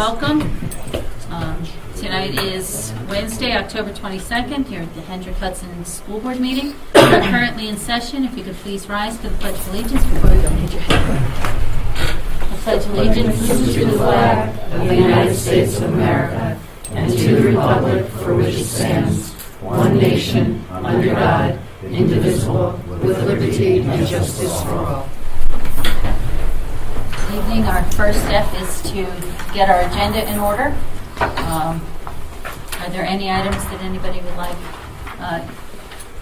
welcome. Tonight is Wednesday, October 22nd, here at the Hendrick Hudson School Board meeting. We're currently in session. If you could please rise to the Pledge of Allegiance before we go into your head. I pledge allegiance to the flag of the United States of America and to the republic for which it stands, one nation, under God, indivisible, with liberty and justice for all. Evening, our first step is to get our agenda in order. Are there any items that anybody would like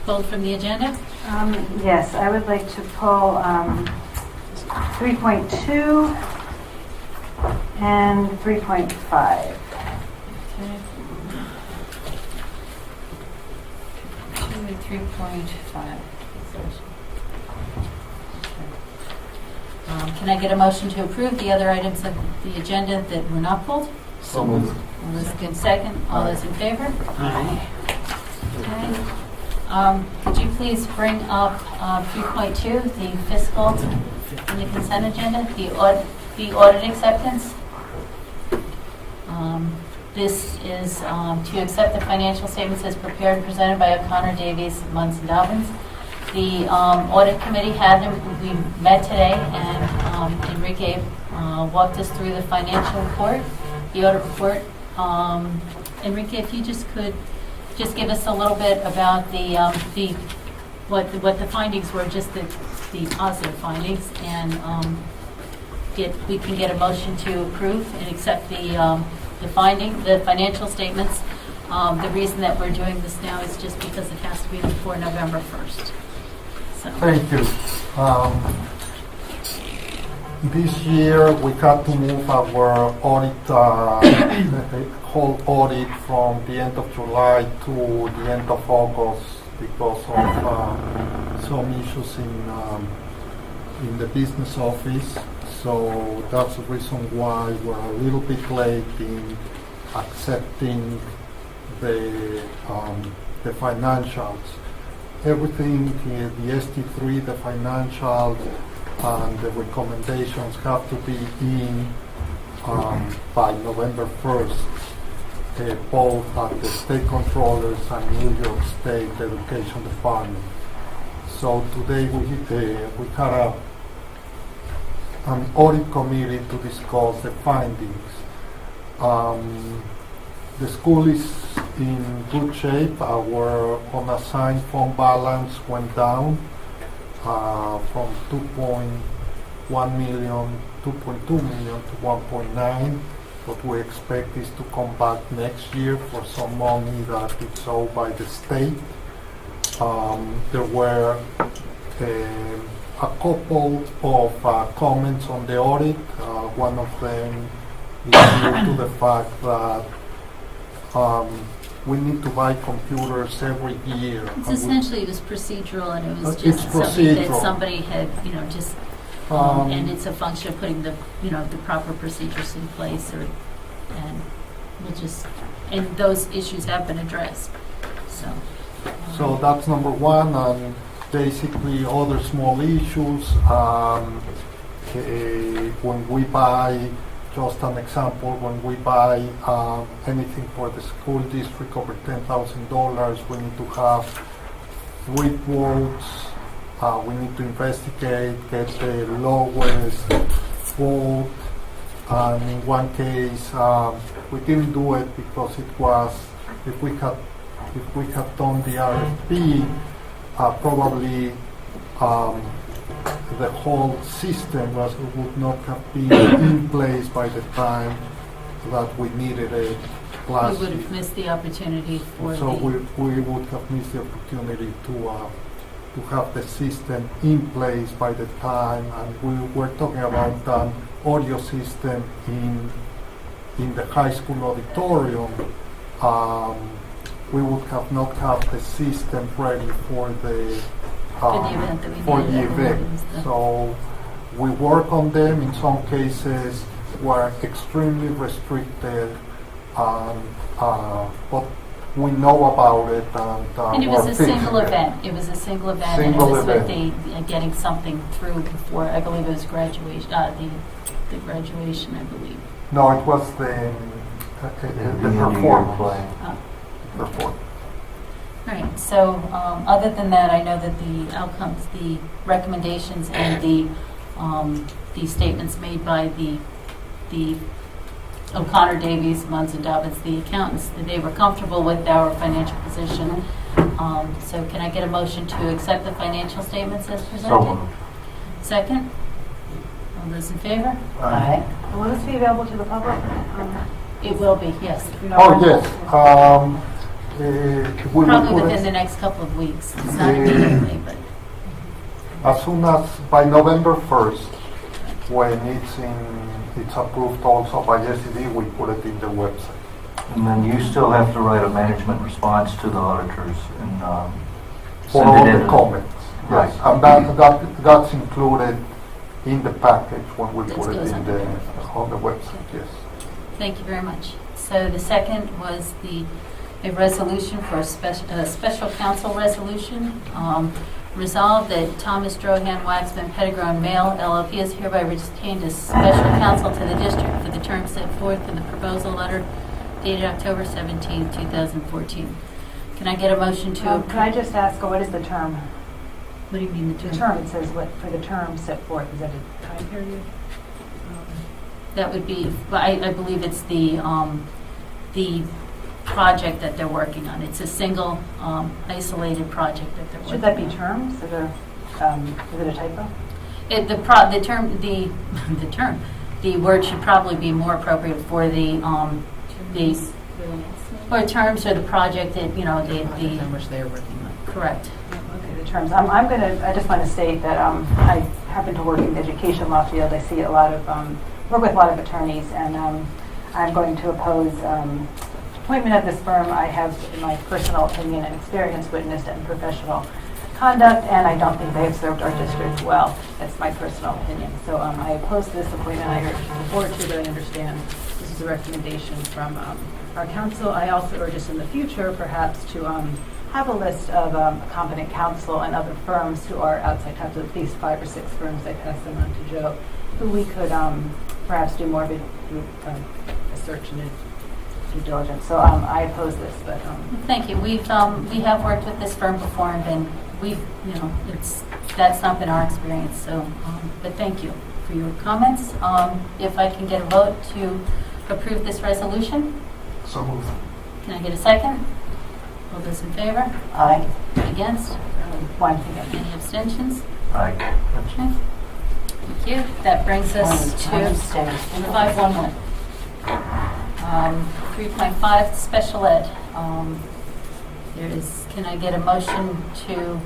pulled from the agenda? Yes, I would like to pull 3.2 and 3.5. Okay. 2 and 3.5. Can I get a motion to approve the other items of the agenda that were not pulled? So moved. All those in second? All those in favor? Aye. Okay. Could you please bring up 3.2, the fiscal and the consent agenda, the audit acceptance? This is to accept the financial statements as prepared and presented by O'Connor, Davies, Munson Dobbins. The audit committee had them. We met today, and Enrique walked us through the financial report, the audit report. Enrique, if you could give us a little bit about what the findings were, just the positive findings, and we can get a motion to approve and accept the financial statements. The reason that we're doing this now is just because it has to be before November 1st. So. Thank you. This year we had to move our audit, the whole audit from the end of July to the end of August because of some issues in the business office. So that's the reason why we're a little bit late in accepting the financials. Everything, the ST3, the financials, and the recommendations have to be in by November 1st, both at the State Controllers and New York State Education Department. So today we had an audit committee to discuss the findings. The school is in good shape. Our unassigned fund balance went down from 2.2 million to 1.9. What we expect is to come back next year for some money that is owed by the state. There were a couple of comments on the audit. One of them is due to the fact that we need to buy computers every year. It's essentially just procedural, and it was It's just something that procedural. somebody had, just, and it's a function of putting the proper procedures in place, and those issues have been addressed. So that's number one, and basically other small issues. When we buy, just an example, when we buy anything for the school district over $10,000, we need to have 3 quotes. We need to investigate, get the lowest quote. And in one case, we didn't do it because it was, if we had done the RFP, probably the whole system would not have been in place by the time that we needed it last We would year. have missed the opportunity for So we would have missed the opportunity to have the system in place by the time, and we were talking about an audio system in the high school auditorium. We would have not had the system ready for the event that we for did the at event. Williams. So we work on them. In some cases, we're extremely restricted, but we know about it, And it was we're a fixing single it. event. It was a single event, Single and it was with event. the getting something through before. I believe it was graduation. The graduation, I believe. No, it was the performance. Oh. Performance. All right, so other than that, I know that the outcomes, the recommendations, and the statements made by the O'Connor, Davies, Munns, and Dobbins, the accountants, that they were comfortable with our financial position. So can I get a motion to accept the financial statements as presented? So moved. Second? All those in favor? Aye. Will this be available to the public? It will be, yes. Oh, yes. We will Probably put within it the next couple of weeks. It's not immediately, but as soon as by November 1st, when it's approved also by SED, we put it in the website. And then you still have to write a management response to the auditors and For send all it the in. comments. Right. Yes, and that's included in the package when we This put it goes on the website, yes. thank you very much. So the second was a resolution for a special counsel resolution. Resolved that Thomas Drohan Waxman Pettigrew and Mail LLP is hereby retained as special counsel to the district for the term set forth in the proposal letter dated October 17, 2014. Can I get a motion to approve? Can I just ask, what is the term? What do you mean The term, it says what, for the term set forth, is that a time period? That would be, I believe it's the project that they're working on. It's a single, isolated project that they're working on. Should that be terms? Is it a typo? The word should probably be more appropriate for the or terms or the project that, on which they are working on. correct. Okay, the terms. I just want to state that I happen to work in the education law field. I see work with a lot of attorneys, and I'm going to oppose appointment of this firm. I have, in my personal opinion and experience, witnessed unprofessional conduct, and I don't think they have served our district well. That's my personal opinion. So I oppose this appointment. I urge the board to, but I understand this is a recommendation from our council. I also urge us in the future, perhaps, to have a list of competent counsel and other firms who are outside counsel, at least 5 or 6 firms. I pass them on to Joe, who we could perhaps do more of a search and due diligence. So I oppose this, but Thank you. We have worked with this firm before, and then that's not been our experience. So, but thank you for your comments. If I can get a vote to approve this resolution, So moved. can I get a second? All those in favor? Aye. Against? One thing. Any abstentions? Aye. Okay. Thank you. That brings us to 511. 3.5, special ed. Can I get a motion to,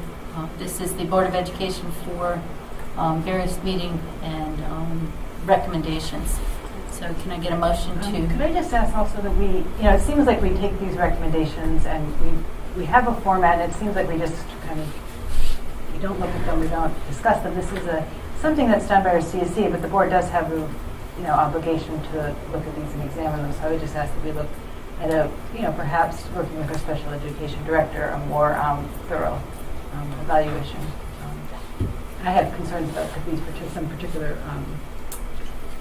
this is the Board of Education for various meeting and recommendations. So can I get a motion Could to, I just ask also that it seems like we take these recommendations and we have a format, and it seems like we just kind of, we don't look at them, we don't discuss them. This is something that's done by our CSE, but the board does have a, obligation to look at these and examine them. So I would just ask that we look at perhaps working with our special education director, a more thorough evaluation. I have concerns about some particular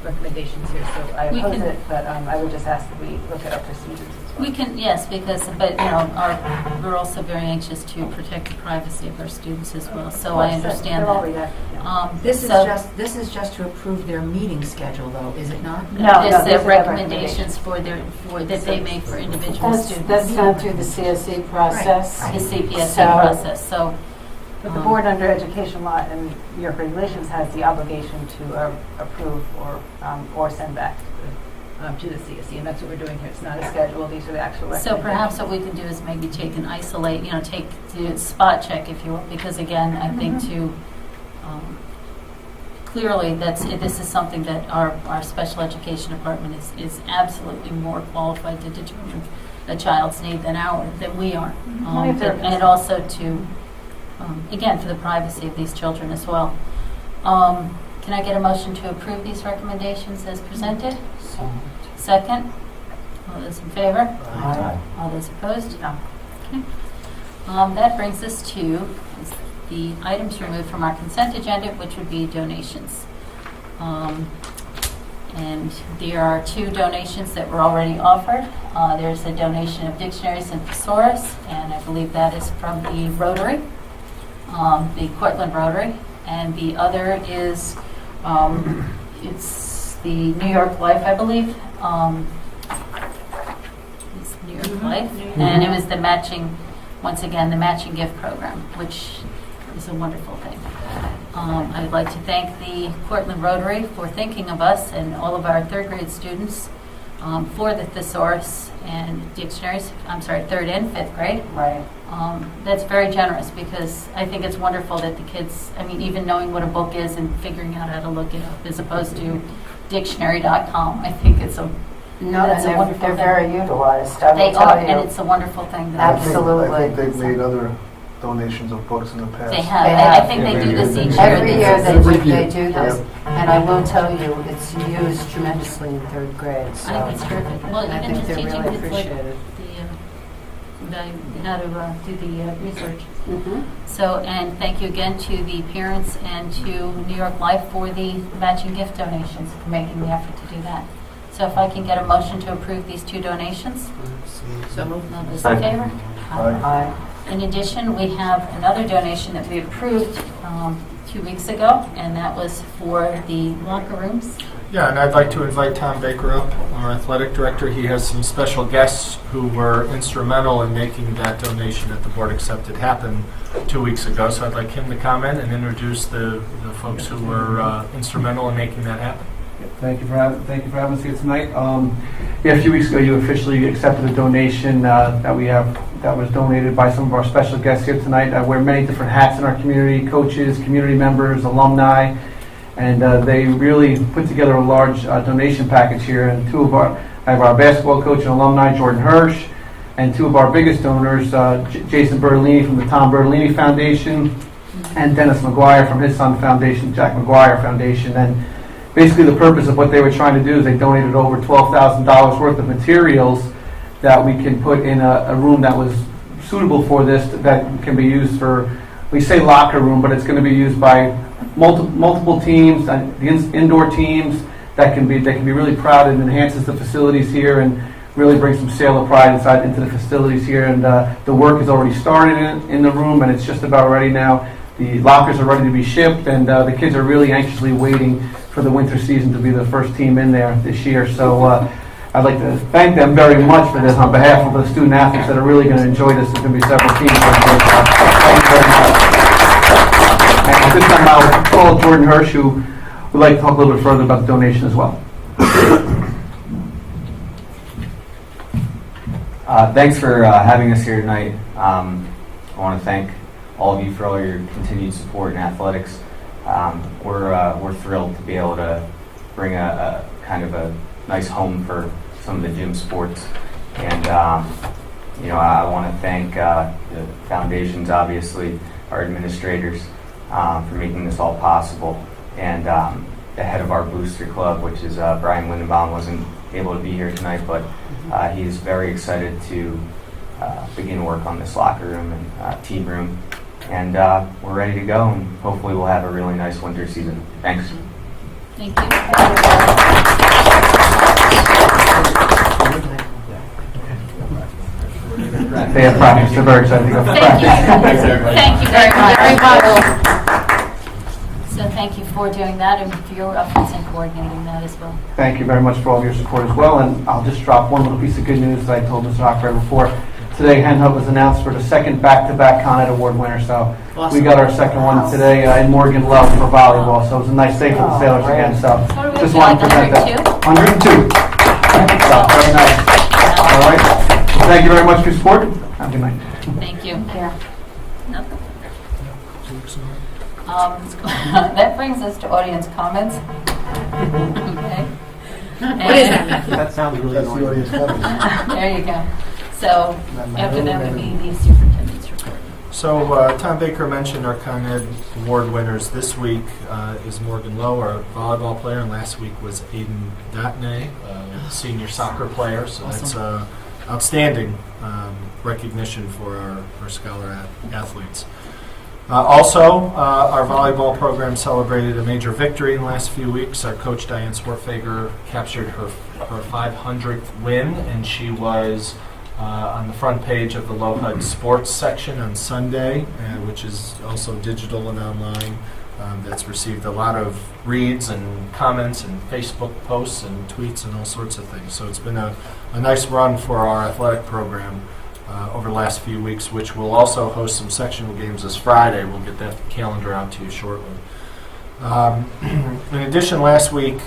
recommendations here, so I We oppose can- it, but I would just ask that we look at our procedures as well. we can, yes, we're also very anxious to protect the privacy of our students as well, so I understand They're all that. reactive, yeah. This is just to approve their meeting schedule, though, is it not? No, This these is are recommendations that they make for individual students. That's done through the CSE process. The CPSA So- process, so. But the board under education law and New York regulations has the obligation to approve or send back to the CSE, and that's what we're doing here. It's not a schedule, these are the actual So recommendations. perhaps what we can do is maybe take and isolate, do spot check, if you will, because again, I think clearly this is something that our special education department is absolutely more qualified to determine a child's need than we are. Only if they're- And also to, again, for the privacy of these children as well. Can I get a motion to approve these recommendations as presented? Second? All those in favor? Aye. All those opposed? No. Okay. That brings us to the items removed from our consent agenda, which would be donations. And there are 2 donations that were already offered. There's a donation of dictionaries and thesaurus, and I believe that is from the Rotary, the Cortland Rotary. And the other is, it's the New York Life, I believe. It's New York Life. And it was the matching, once again, the matching gift program, which is a wonderful thing. I'd like to thank the Cortland Rotary for thinking of us and all of our 3rd grade students for the thesaurus and dictionaries. I'm sorry, 3rd and 5th grade. Right. That's very generous because I think it's wonderful that the kids, I mean, even knowing what a book is and figuring out how to look it up as opposed to dictionary.com, I think it's a No, That's a and wonderful they're thing. very utilized, I they will tell are, you. and it's a wonderful thing. That Absolutely. I think they've made other donations of books in the past. They have. They I have. think they Every do this year. each year. Every year Every they year. do this, Yep. and I will tell you, it's used tremendously in 3rd grade, so. I think it's terrific. Well, I even think just they're teaching really kids like appreciated. how to do the research. Mhm. So, and thank you again to the parents and to New York Life for the matching gift donations, for making the effort to do that. So if I can get a motion to approve these 2 donations. So moved. All those in Second. favor? Aye. Aye. In addition, we have another donation that we approved 2 weeks ago, and that was for the locker rooms. Yeah, and I'd like to invite Tom Baker up, our athletic director. He has some special guests who were instrumental in making that donation that the board accepted happen 2 weeks ago. So I'd like him to comment and introduce the folks who were instrumental in making that happen. Thank you for having us here tonight. A few weeks ago, you officially accepted a donation that was donated by some of our special guests here tonight. I wear many different hats in our community: coaches, community members, alumni, and they really put together a large donation package here. And I have our basketball coach and alumni, Jordan Hirsch, and 2 of our biggest donors, Jason Bertolini from the Tom Bertolini Foundation, and Dennis McGuire from his son foundation, Jack McGuire Foundation. And basically, the purpose of what they were trying to do is they donated over $12,000 worth of materials that we can put in a room that was suitable for this, that can be used for, we say locker room, but it's going to be used by multiple teams, the indoor teams that can be really proud, and enhances the facilities here and really brings some sailor pride into the facilities here. And the work has already started in the room, and it's just about ready now. The lockers are ready to be shipped, and the kids are really anxiously waiting for the winter season to be the first team in there this year. So I'd like to thank them very much for this on behalf of the student athletes that are really going to enjoy this. There's going to be several teams. Thank you very much. And at this time, I'll call Jordan Hirsch, who would like to talk a little bit further about the donation as well. Thanks for having us here tonight. I want to thank all of you for all your continued support in athletics. We're thrilled to be able to bring a kind of a nice home for some of the gym sports, and I want to thank the foundations, obviously, our administrators, for making this all possible, and the head of our booster club, which is Brian Lindenbaum, wasn't able to be here tonight, but he's very excited to begin work on this locker room and team room. And we're ready to go, and hopefully we'll have a really nice winter season. Thanks. Thank you. They have practice. They're very excited to go for Thank you. practice. Thank you very much. So thank you for doing that and for your efforts in coordinating that as well. Thank you very much for all of your support as well. And I'll just drop one little piece of good news that I told Mr. Hockford before. Today, Hen Hut was announced for the second back-to-back Con Ed Award winner. So we got our second one today in Morgan Love for volleyball. So it was a nice day for the Sailors again. So What are we just up to, wanted to like present that. 102? 102. So very nice. All right. Thank you very much for your support. Have a good night. Thank you. Yeah. Nothing. That brings us to audience comments. Okay. What is that? That sounds really That's the annoying. audience comment. There you go. So after that would be the superintendent's report. So Tom Baker mentioned our Con Ed award winners. This week is Morgan Lowe, our volleyball player, and last week was Aiden Datney, senior soccer player. So that's outstanding recognition for our scholar athletes. Also, our volleyball program celebrated a major victory in the last few weeks. Our coach, Diane Swartfager, captured her 500th win, and she was on the front page of the LoHUD sports section on Sunday, which is also digital and online. That's received a lot of reads and comments and Facebook posts and tweets and all sorts of things. So it's been a nice run for our athletic program over the last few weeks, which will also host some sectional games this Friday. We'll get that calendar out to you shortly. In addition, last week,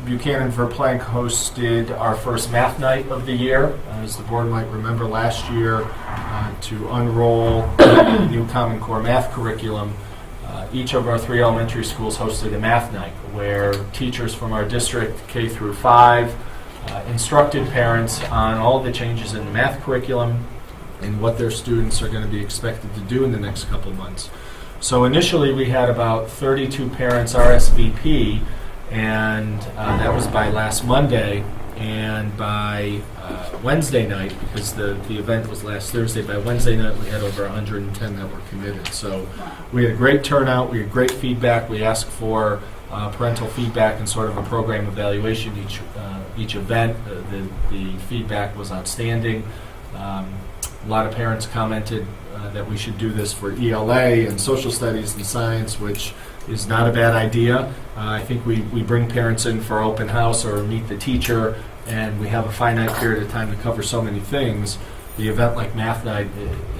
Buchanan Verplank hosted our first math night of the year. As the board might remember, last year, to unroll the new Common Core math curriculum, each of our 3 elementary schools hosted a math night where teachers from our district, K through 5, instructed parents on all the changes in the math curriculum and what their students are going to be expected to do in the next couple months. So initially we had about 32 parents RSVP, and that was by last Monday. And by Wednesday night, because the event was last Thursday, by Wednesday night we had over 110 that were committed. So we had a great turnout, we had great feedback. We asked for parental feedback and sort of a program evaluation each event. The feedback was outstanding. A lot of parents commented that we should do this for ELA and social studies and science, which is not a bad idea. I think we bring parents in for open house or meet the teacher, and we have a finite period of time to cover so many things. The event like Math Night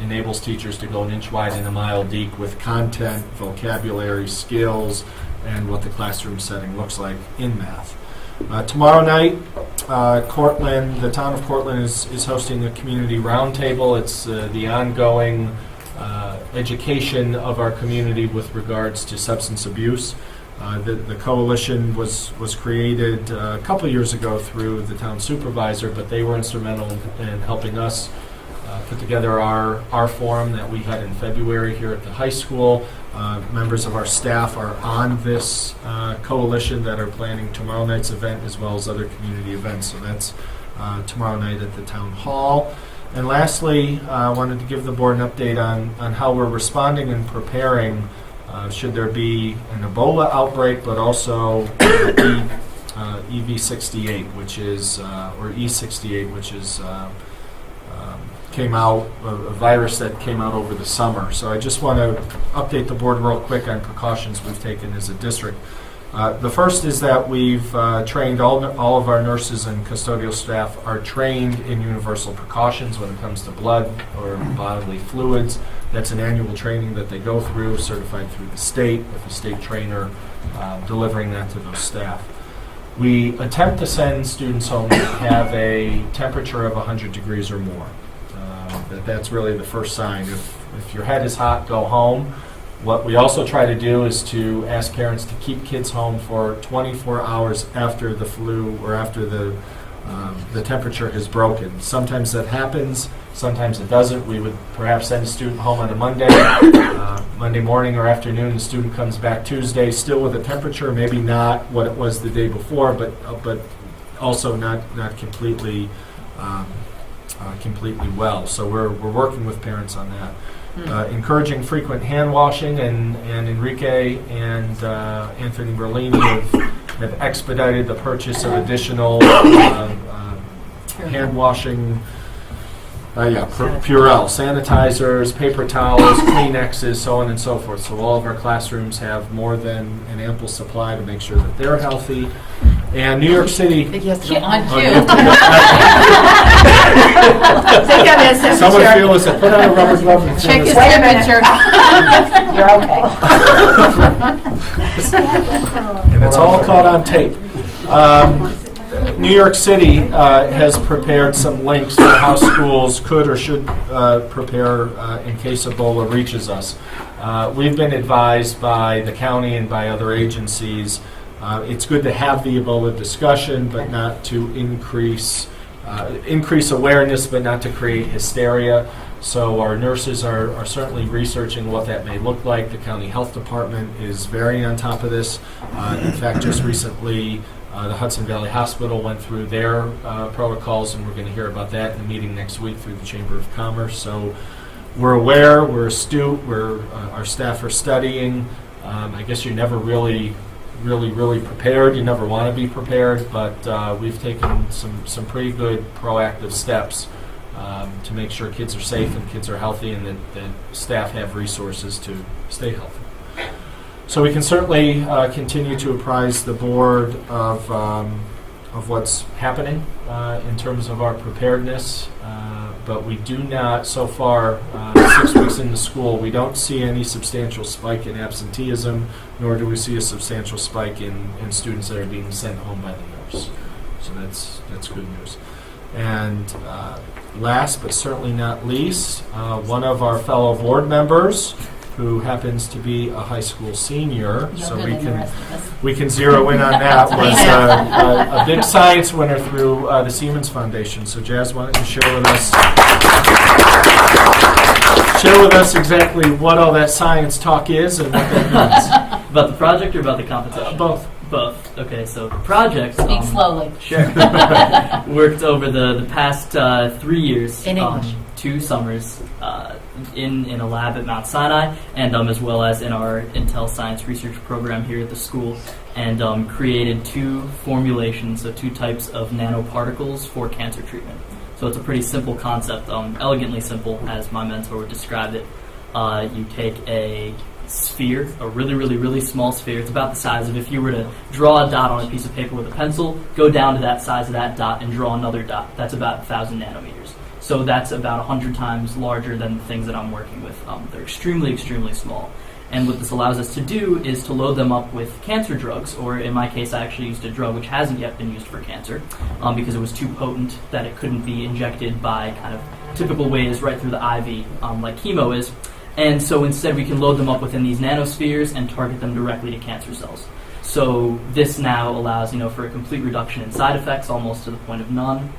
enables teachers to go an inch wide and a mile deep with content, vocabulary, skills, and what the classroom setting looks like in math. Tomorrow night, Cortland, the town of Cortland is hosting a community roundtable. It's the ongoing education of our community with regards to substance abuse. The coalition was created a couple years ago through the town supervisor, but they were instrumental in helping us put together our forum that we had in February here at the high school. Members of our staff are on this coalition that are planning tomorrow night's event as well as other community events. So that's tomorrow night at the town hall. And lastly, I wanted to give the board an update on how we're responding and preparing should there be an Ebola outbreak, but also EV68, which is, or E68, which is came out, a virus that came out over the summer. So I just want to update the board real quick on precautions we've taken as a district. The first is that we've trained all of our nurses and custodial staff are trained in universal precautions when it comes to blood or bodily fluids. That's an annual training that they go through, certified through the state, with a state trainer delivering that to those staff. We attempt to send students home that have a temperature of 100 degrees or more. That's really the first sign. If your head is hot, go home. What we also try to do is to ask parents to keep kids home for 24 hours after the flu or after the temperature has broken. Sometimes that happens, sometimes it doesn't. We would perhaps send a student home on a Monday, Monday morning or afternoon. The student comes back Tuesday still with a temperature, maybe not what it was the day before, but also not completely completely well. So we're working with parents on that. Encouraging frequent hand washing, and Enrique and Anthony Berlini have expedited the purchase of additional hand washing, Purell, sanitizers, paper towels, Kleenexes, so on and so forth. So all of our classrooms have more than an ample supply to make sure that they're healthy. And New York City. On cue. Someone feel us put on a rubber glove and Check his Wait a minute. temperature. You're okay. and it's all caught on tape. New York City has prepared some links for how schools could or should prepare in case Ebola reaches us. We've been advised by the county and by other agencies. It's good to have the Ebola discussion, but not to increase awareness, but not to create hysteria. So our nurses are certainly researching what that may look like. The county health department is very on top of this. In fact, just recently, the Hudson Valley Hospital went through their protocols, and we're going to hear about that in a meeting next week through the Chamber of Commerce. So we're aware, we're astute, our staff are studying. I guess you're never really prepared. You never want to be prepared, but we've taken some pretty good proactive steps to make sure kids are safe and kids are healthy, and that staff have resources to stay healthy. So we can certainly continue to apprise the board of what's happening in terms of our preparedness, but we do not, so far, 6 weeks into school, we don't see any substantial spike in absenteeism, nor do we see a substantial spike in students that are being sent home by the nurse. So that's good news. And last but certainly not least, one of our fellow board members, who happens to be a high school senior, so we can zero in on that, was a big science winner through the Siemens Foundation. So Jazz, why don't you share with us exactly what all that science talk is and what that means. About the project or about the competition? Both. Both. Okay, so the project. Speak slowly. Sure. Worked over the past 3 years. In English. 2 summers in a lab at Mount Sinai, and as well as in our Intel Science Research Program here at the school, and created 2 formulations, so 2 types of nanoparticles for cancer treatment. So it's a pretty simple concept, elegantly simple, as my mentor would describe it. You take a sphere, a really small sphere. It's about the size of if you were to draw a dot on a piece of paper with a pencil, go down to that size of that dot and draw another dot. That's about 1,000 nanometers. So that's about 100 times larger than the things that I'm working with. They're extremely small. And what this allows us to do is to load them up with cancer drugs, or in my case, I actually used a drug which hasn't yet been used for cancer because it was too potent that it couldn't be injected by kind of typical ways right through the IV like chemo is. And so instead we can load them up within these nanospheres and target them directly to cancer cells. So this now allows, for a complete reduction in side effects, almost to the point of none,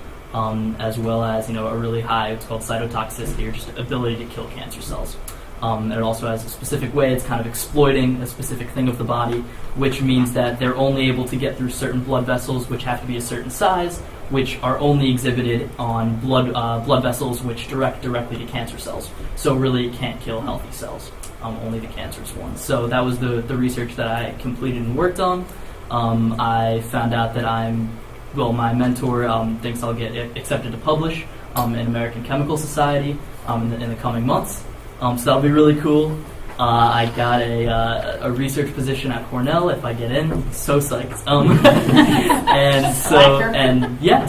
as well as, a really high, it's called cytotoxicity, or just ability to kill cancer cells. And it also has a specific way, it's kind of exploiting a specific thing of the body, which means that they're only able to get through certain blood vessels, which have to be a certain size, which are only exhibited on blood vessels which direct directly to cancer cells. So really it can't kill healthy cells, only the cancerous ones. So that was the research that I completed and worked on. I found out that my mentor thinks I'll get accepted to publish in American Chemical Society in the coming months. So that'll be really cool. I got a research position at Cornell if I get in. So psyched.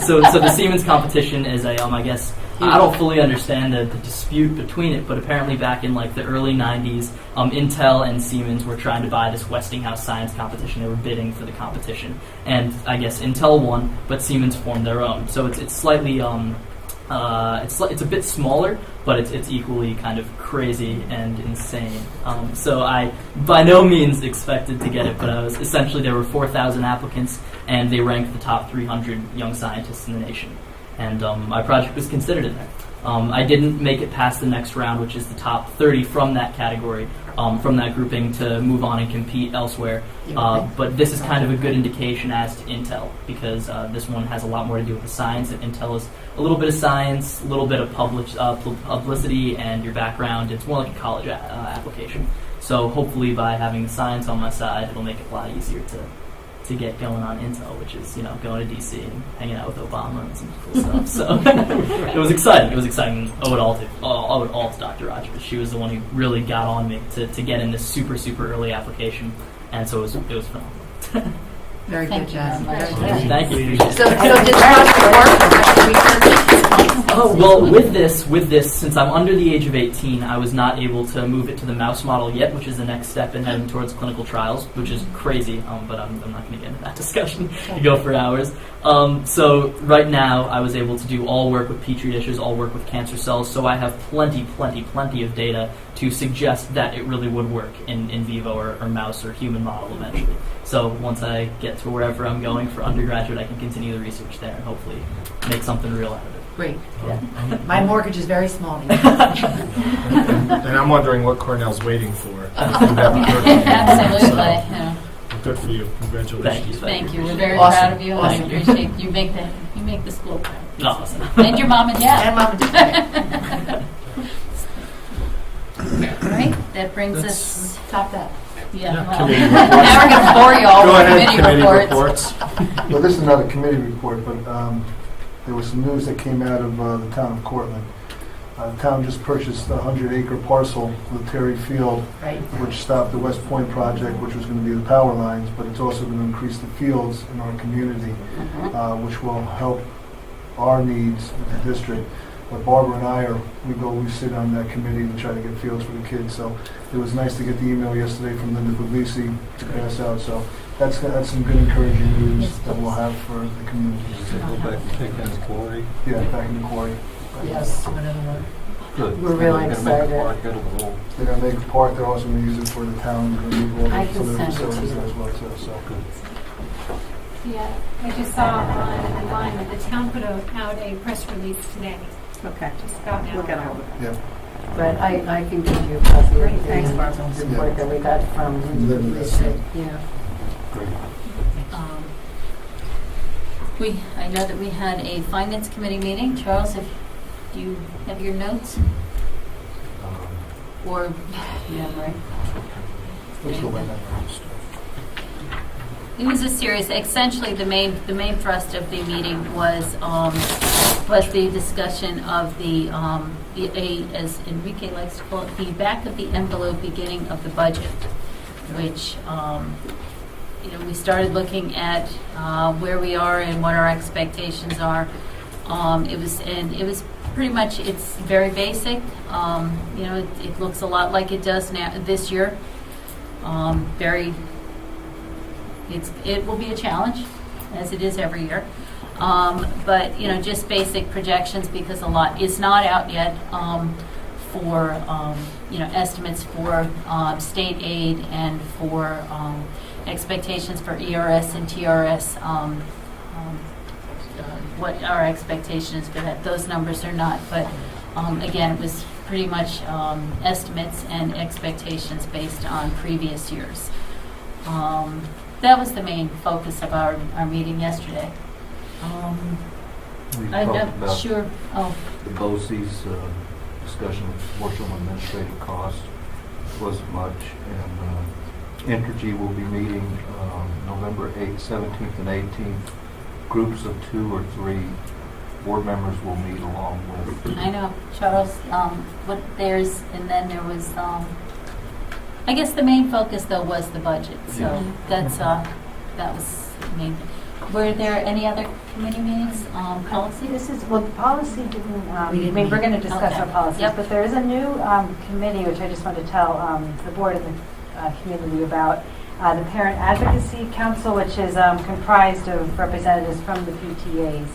So the Siemens competition is I guess I don't fully understand the dispute between it, but apparently back in like the early 90s, Intel and Siemens were trying to buy this Westinghouse science competition. They were bidding for the competition, and I guess Intel won, but Siemens formed their own. So it's slightly it's a bit smaller, but it's equally kind of crazy and insane. So I by no means expected to get it, but essentially there were 4,000 applicants, and they ranked the top 300 young scientists in the nation. And my project was considered in there. I didn't make it past the next round, which is the top 30 from that category, from that grouping, to move on and compete elsewhere. But this is kind of a good indication as to Intel, because this one has a lot more to do with the science, and Intel is a little bit of science, a little bit of publicity, and your background. It's more like a college application. So hopefully by having the science on my side, it'll make it a lot easier to get going on Intel, which is, going to DC and hanging out with Obama and some cool stuff. So it was exciting. It was exciting. Owed all to Dr. Rogers. She was the one who really got on me to get in this super early application, and so it was phenomenal. Very good, Jazz. Thank you. So did the project work? Oh, well, with this, since I'm under the age of 18, I was not able to move it to the mouse model yet, which is the next step in heading towards clinical trials, which is crazy, but I'm not going to get into that discussion. You go for hours. So right now, I was able to do all work with Petri dishes, all work with cancer cells, so I have plenty of data to suggest that it really would work in vivo or mouse or human model eventually. So once I get to wherever I'm going for undergraduate, I can continue the research there and hopefully make something real out of it. Great. My mortgage is very small. And I'm wondering what Cornell's waiting for. Absolutely. Yeah. Good for you. Congratulations. Thank you. We're very Awesome. proud of you. Awesome. I appreciate you make the school proud. Awesome. And your mom and dad. And mom and dad. that brings That's- us, Stop that. yeah, Yeah, well, committee now we're going to bore you all Go with ahead, committee reports. Well, this is not a committee report, but there was some news that came out of the town of Cortland. The town just purchased a 100-acre parcel with Terry Field, Right. which stopped the West Point project, which was going to be the power lines, but it's also going to increase the fields in our community, which will help our needs with the district. But Barbara and I we sit on that committee to try to get fields for the kids. So it was nice to get the email yesterday from Linda Puglisi to pass out. So that's some good encouraging news that we'll have for the community. Go back and take down the quarry. Yeah, back in the quarry. Yes. Good. We're really They're gonna make a excited. park out of the whole. They're going to make a park. They're also going to use it for the town. They're going to move all I the can other send it to facilities you. there as well too. So good. Yeah, I just saw online that the town put out a press release today, Okay. just about now. Look at all of it. Yeah. But I can give you a copy Great, of thanks, the Barbara. support that we got from Linda. Yeah. Um, I know that we had a finance committee meeting. Charles, if you have your notes, or, yeah, right? Let's go back. It was a series, essentially the main thrust of the meeting was the discussion of as Enrique likes to call it, the back of the envelope beginning of the budget, which, we started looking at where we are and what our expectations are. It was pretty much, it's very basic. It looks a lot like it does now this year. It will be a challenge, as it is every year. But just basic projections, because a lot is not out yet for estimates for state aid and for expectations for ERS and TRS. What our expectation is for that. Those numbers are not, but again, it was pretty much estimates and expectations based on previous years. That was the main focus of our meeting yesterday. We I'm talked not about sure. Oh, the BOCES discussion of commercial administrative costs wasn't much, and Entergy will be meeting November 8th, 17th, and 18th. Groups of 2 or 3 board members will meet along with. I know, Charles. And then there was. I guess the main focus though was the budget. So Yes. that was the main. Were there any other committee meetings? Policy. Policy didn't, We didn't we're going to discuss Okay. our policies, Yep. but there is a new committee, which I just want to tell the board and the community about, the Parent Advocacy Council, which is comprised of representatives from the PTAs.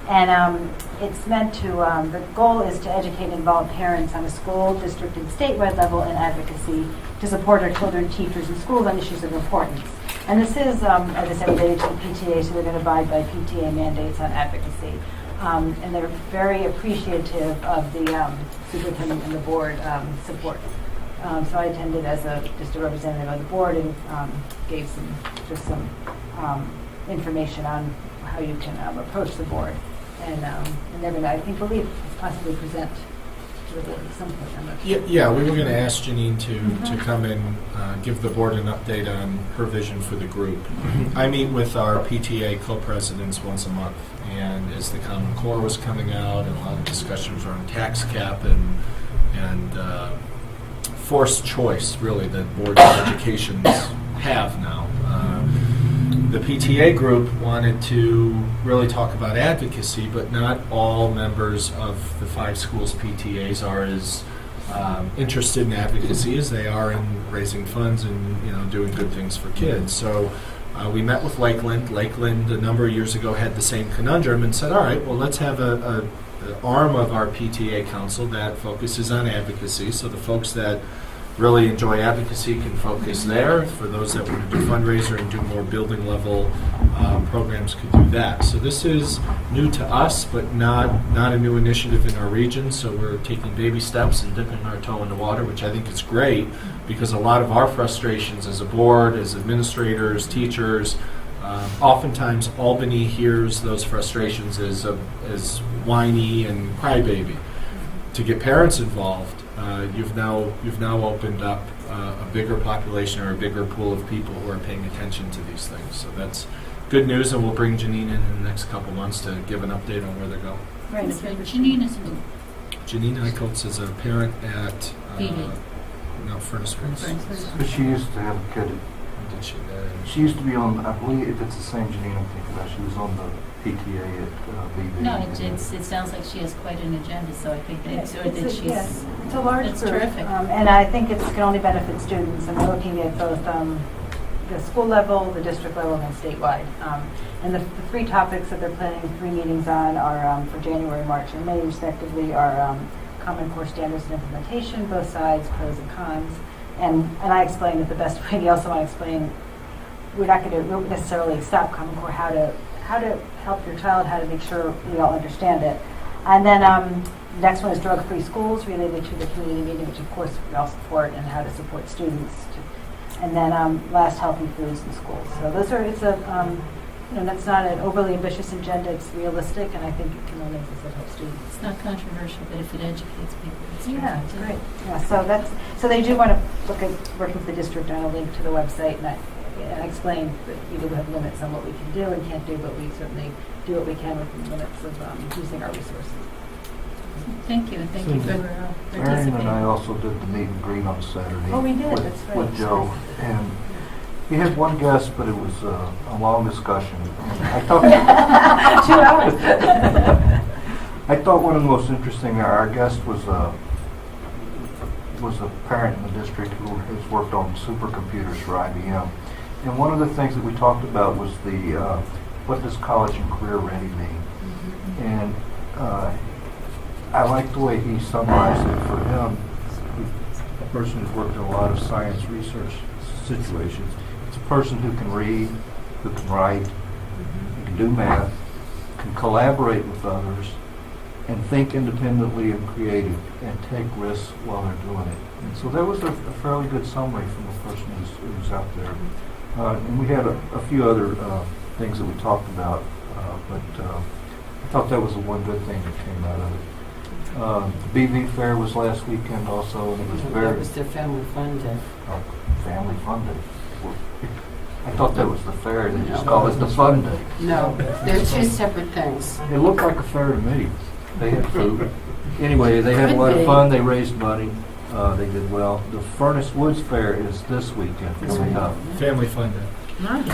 And it's meant to, the goal is to educate and involve parents on a school, district, and statewide level in advocacy to support our children, teachers, and schools on issues of importance. And this is, as I said, related to the PTA, so they're going to abide by PTA mandates on advocacy. And they're very appreciative of the superintendent and the board support. So I attended as just a representative of the board and gave some information on how you can approach the board. And they're going to, believe, possibly present to the board at some point. I'm not sure. Yeah, we were going to ask Janine to come and give the board an update on her vision for the group. I meet with our PTA co-presidents once a month, and as the Common Core was coming out, and a lot of discussions around tax cap and forced choice, really, that boards of education have now. The PTA group wanted to really talk about advocacy, but not all members of the 5 schools PTAs are as interested in advocacy as they are in raising funds and doing good things for kids. So we met with Lakeland. Lakeland a number of years ago had the same conundrum and said, all right, well, let's have an arm of our PTA council that focuses on advocacy. So the folks that really enjoy advocacy can focus there. For those that want to do fundraiser and do more building level programs could do that. So this is new to us, but not a new initiative in our region. So we're taking baby steps and dipping our toe in the water, which I think is great, because a lot of our frustrations as a board, as administrators, teachers, oftentimes Albany hears those frustrations as whiny and crybaby. To get parents involved you've now opened up a bigger population or a bigger pool of people who are paying attention to these things. So that's good news, and we'll bring Janine in the next couple months to give an update on where they're going. Right, so Janine is new. Janine Eichholz is a parent at BB. Furnace Springs. But she used to have a kid. Did she? She used to be on, I believe, if it's the same Janine I'm thinking about, she was on the PTA at BB. No, it sounds like she has quite an agenda, so I think that, or that she's... Yes, it's a large That's group. terrific. And I think it can only benefit students, and we're looking at both the school level, the district level, and statewide. And the three topics that they're planning 3 meetings on are for January, March, and May, respectively, are Common Core standards and implementation, both sides, pros and cons. And I explained it the best way. We also want to explain we won't necessarily stop Common Core, how to help your child, how to make sure we all understand it. And then next one is drug-free schools related to the community meeting, which of course we all support, and how to support students. And then last, healthy foods in schools. So that's not an overly ambitious agenda. It's realistic, and I think it can only, as I said, help students. It's not controversial, but if it educates people, it's Yeah, it's terrific. great. Yeah, so they do want to look at working with the district on a link to the website, and I explained that we do have limits on what we can do and can't do, but we certainly do what we can within the limits of using our resources. Thank you, and thank you for Marion participating. and I also did the meet and greet on Saturday. Oh, we did, with, that's right. With Joe. And we had one guest, but it was a long discussion. I thought 2 hours. I thought one of the most interesting, our guest was a parent in the district who has worked on supercomputers for IBM. And one of the things that we talked about was what does college and career ready mean? And I like the way he summarized it for him. A person who's worked in a lot of science research situations. It's a person who can read, who can write, who can do math, can collaborate with others, and think independently and creative, and take risks while they're doing it. And so that was a fairly good summary from the person who's out there. And we had a few other things that we talked about, but I thought that was the one good thing that came out of it. The BV Fair was last weekend also, and it was That was their family fun day. family fun day. I thought that was the fair, they just call it the fun day. No, they're 2 separate things. It looked like a fair to me. They had food. Anyway, they had a lot of fun, they raised money, they did well. The Furnace Woods Fair is this weekend, coming up. Family fun day. Not the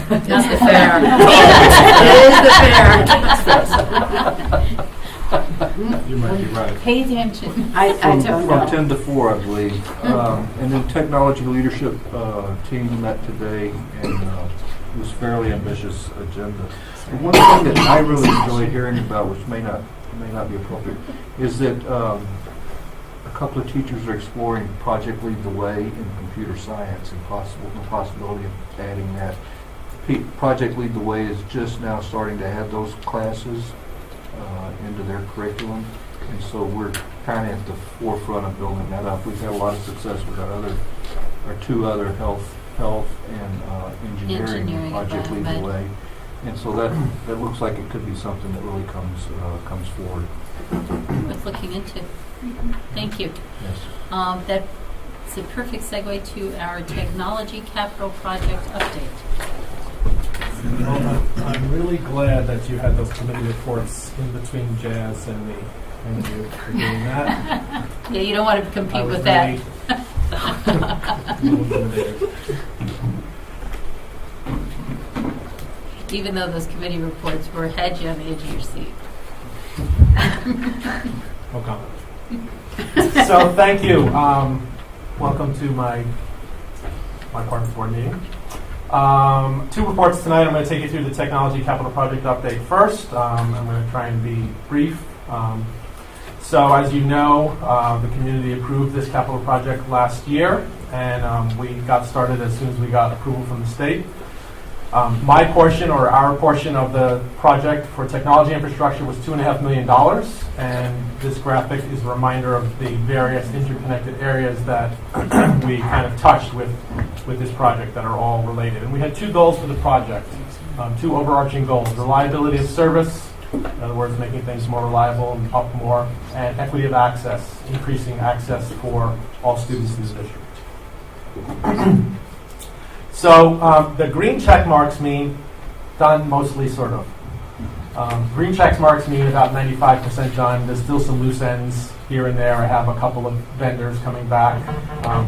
fair. It is the fair. You might be right. Pay attention. I don't From know. 10 to 4, I believe. And then technology leadership team met today, and it was a fairly ambitious agenda. And one thing that I really enjoyed hearing about, which may not be appropriate, is that a couple of teachers are exploring Project Lead the Way in computer science and the possibility of adding that. Project Lead the Way is just now starting to add those classes into their curriculum, and so we're kind of at the forefront of building that up. We've had a lot of success with our 2 other health and engineering Project Lead the Way, and so that looks like it could be something that really comes forward. Worth looking into. Thank you. Yes. That's a perfect segue to our technology capital project update. Well, I'm really glad that you had those committee reports in between Jazz and me. Thank you for doing that. Yeah, you don't want to compete I was with that. really intimidated. Even though those committee reports had you on the edge of your seat. No comment. So thank you. Welcome to my part of the board meeting. 2 reports tonight. I'm going to take you through the technology capital project update first. I'm going to try and be brief. So as you know, the community approved this capital project last year, and we got started as soon as we got approval from the state. My portion, or our portion of the project for technology infrastructure, was $2.5 million, and this graphic is a reminder of the various interconnected areas that we kind of touched with this project that are all related. And we had 2 goals for the project, 2 overarching goals: reliability of service In other words, making things more reliable and up more, and equity of access, increasing access for all students in the district. So the green check marks mean done, mostly, sort of. Green check marks mean about 95% done. There's still some loose ends here and there. I have a couple of vendors coming back,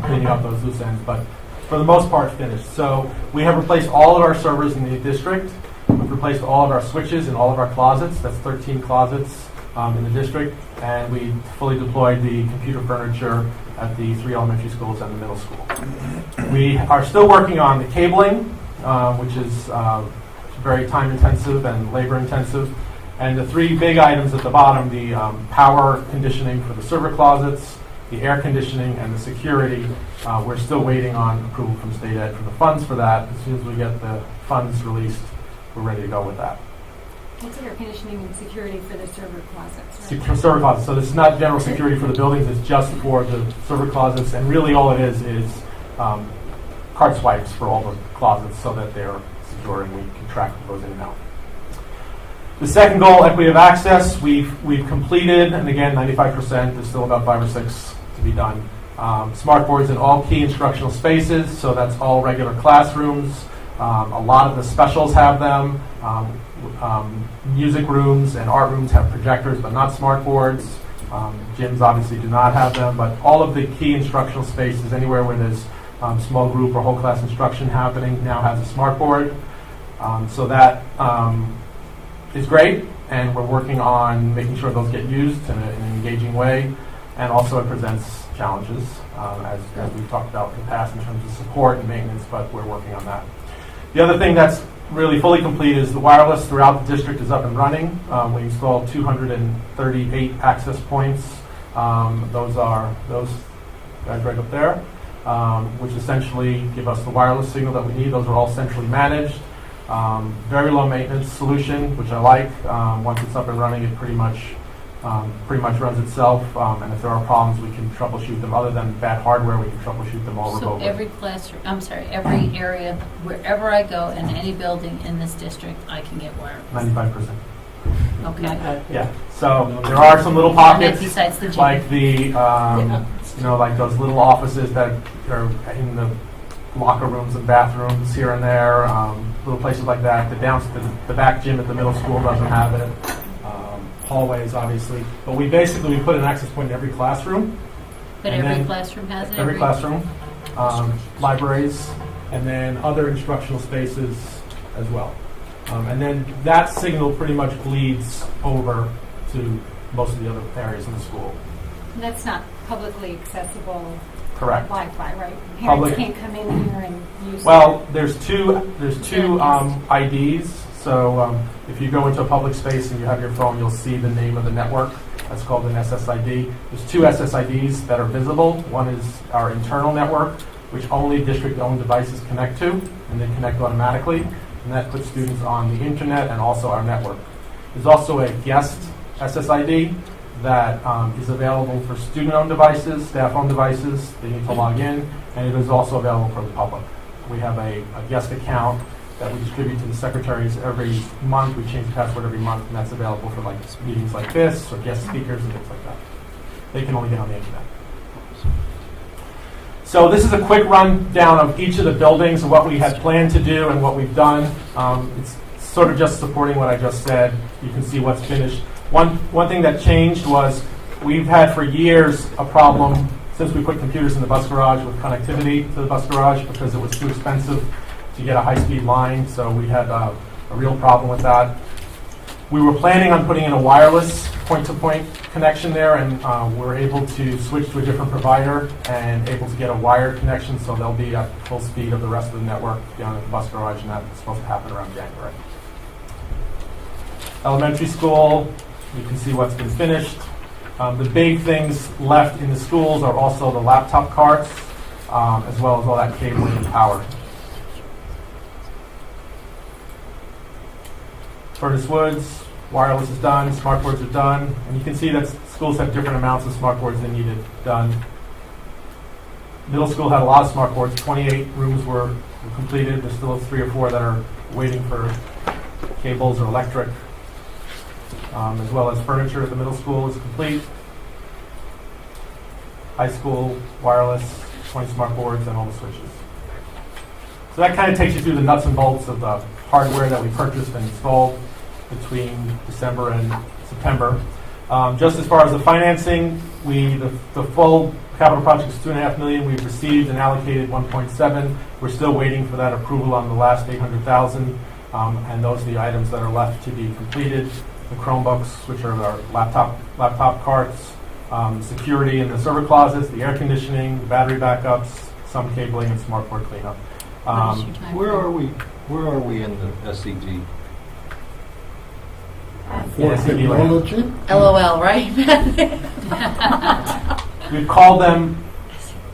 cleaning up those loose ends, but for the most part, finished. So we have replaced all of our servers in the district. We've replaced all of our switches in all of our closets. That's 13 closets in the district. And we fully deployed the computer furniture at the 3 elementary schools and the middle school. We are still working on the cabling, which is very time intensive and labor intensive. And the 3 big items at the bottom, the power conditioning for the server closets, the air conditioning, and the security, we're still waiting on approval from State Ed for the funds for that. As soon as we get the funds released, we're ready to go with that. What's air conditioning and security for the server closets? Right? Server closets. So this is not general security for the buildings, it's just for the server closets. And really all it is card swipes for all the closets so that they're secure and we can track what goes in and out. The second goal, equity of access, we've completed, and again, 95%. There's still about 5 or 6 to be done. Smart boards in all key instructional spaces, so that's all regular classrooms. A lot of the specials have them. Music rooms and art rooms have projectors, but not smart boards. Gyms obviously do not have them, but all of the key instructional spaces, anywhere where there's small group or whole class instruction happening, now has a smart board. So that is great, and we're working on making sure those get used in an engaging way, and also it presents challenges, as we've talked about in the past in terms of support and maintenance, but we're working on that. The other thing that's really fully complete is the wireless throughout the district is up and running. We installed 238 access points. Those guys right up there, which essentially give us the wireless signal that we need. Those are all centrally managed. Very low maintenance solution, which I like. Once it's up and running, it pretty much runs itself. And if there are problems, we can troubleshoot them. Other than bad hardware, we can troubleshoot them all remotely. So every classroom, every area, wherever I go in any building in this district, I can get wireless. 95%. Okay. Yeah. So there are some little pockets, besides the gym. like the like those little offices that are in the locker rooms and bathrooms here and there, little places like that. The back gym at the middle school doesn't have it. Hallways, obviously, but we put an access point in every classroom. But every classroom has it? Every classroom, libraries, and then other instructional spaces as well. And then that signal pretty much bleeds over to most of the other areas in the school. And that's not publicly accessible. Correct. Wi-Fi, right? Public- Parents can't come in here and use Well, there's two IDs. So if you go into a public space and you have your phone, you'll see the name of the network. That's called an SSID. There's 2 SSIDs that are visible. One is our internal network, which only district-owned devices connect to, and they connect automatically. And that puts students on the internet and also our network. There's also a guest SSID that is available for student-owned devices, staff-owned devices. They need to log in, and it is also available for the public. We have a guest account that we distribute to the secretaries every month. We change the password every month, and that's available for like meetings like this or guest speakers and things like that. They can only get on the internet. So this is a quick rundown of each of the buildings and what we had planned to do and what we've done. It's sort of just supporting what I just said. You can see what's finished. One thing that changed was we've had for years a problem since we put computers in the bus garage with connectivity to the bus garage because it was too expensive to get a high-speed line, so we had a real problem with that. We were planning on putting in a wireless point-to-point connection there, and we're able to switch to a different provider and able to get a wired connection, so they'll be at full speed of the rest of the network down at the bus garage, and that's supposed to happen around January. Elementary school, you can see what's been finished. The big things left in the schools are also the laptop carts, as well as all that cabling and power. Curtis Woods, wireless is done, smart boards are done, and you can see that schools have different amounts of smart boards they needed done. Middle school had a lot of smart boards, 28 rooms were completed. There's still 3 or 4 that are waiting for cables or electric. as well as furniture at the middle school is complete. High school, wireless, 20 smart boards, and all the switches. So that kind of takes you through the nuts and bolts of the hardware that we purchased and installed between December and September. Just as far as the financing, the full capital project is $2.5 million. We've received and allocated 1.7. We're still waiting for that approval on the last 800,000, and those are the items that are left to be completed. The Chromebooks, which are our laptop carts, security in the server closets, the air conditioning, the battery backups, some cabling, and smart board cleanup. What is your time Where frame? are we in the SCG? For Yes, technology, LOL, right? We've called them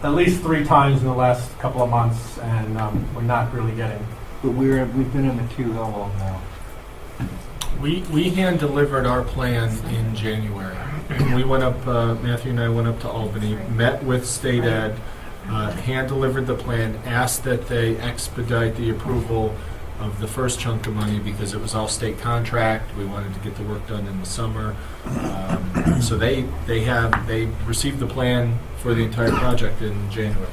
at least 3 times in the last couple of months, and we're not really getting. But we've been in the queue how long now? We hand delivered our plan in January. We went up, Matthew and I went up to Albany, met with State Ed, hand delivered the plan, asked that they expedite the approval of the first chunk of money because it was all state contract. We wanted to get the work done in the summer. So they received the plan for the entire project in January.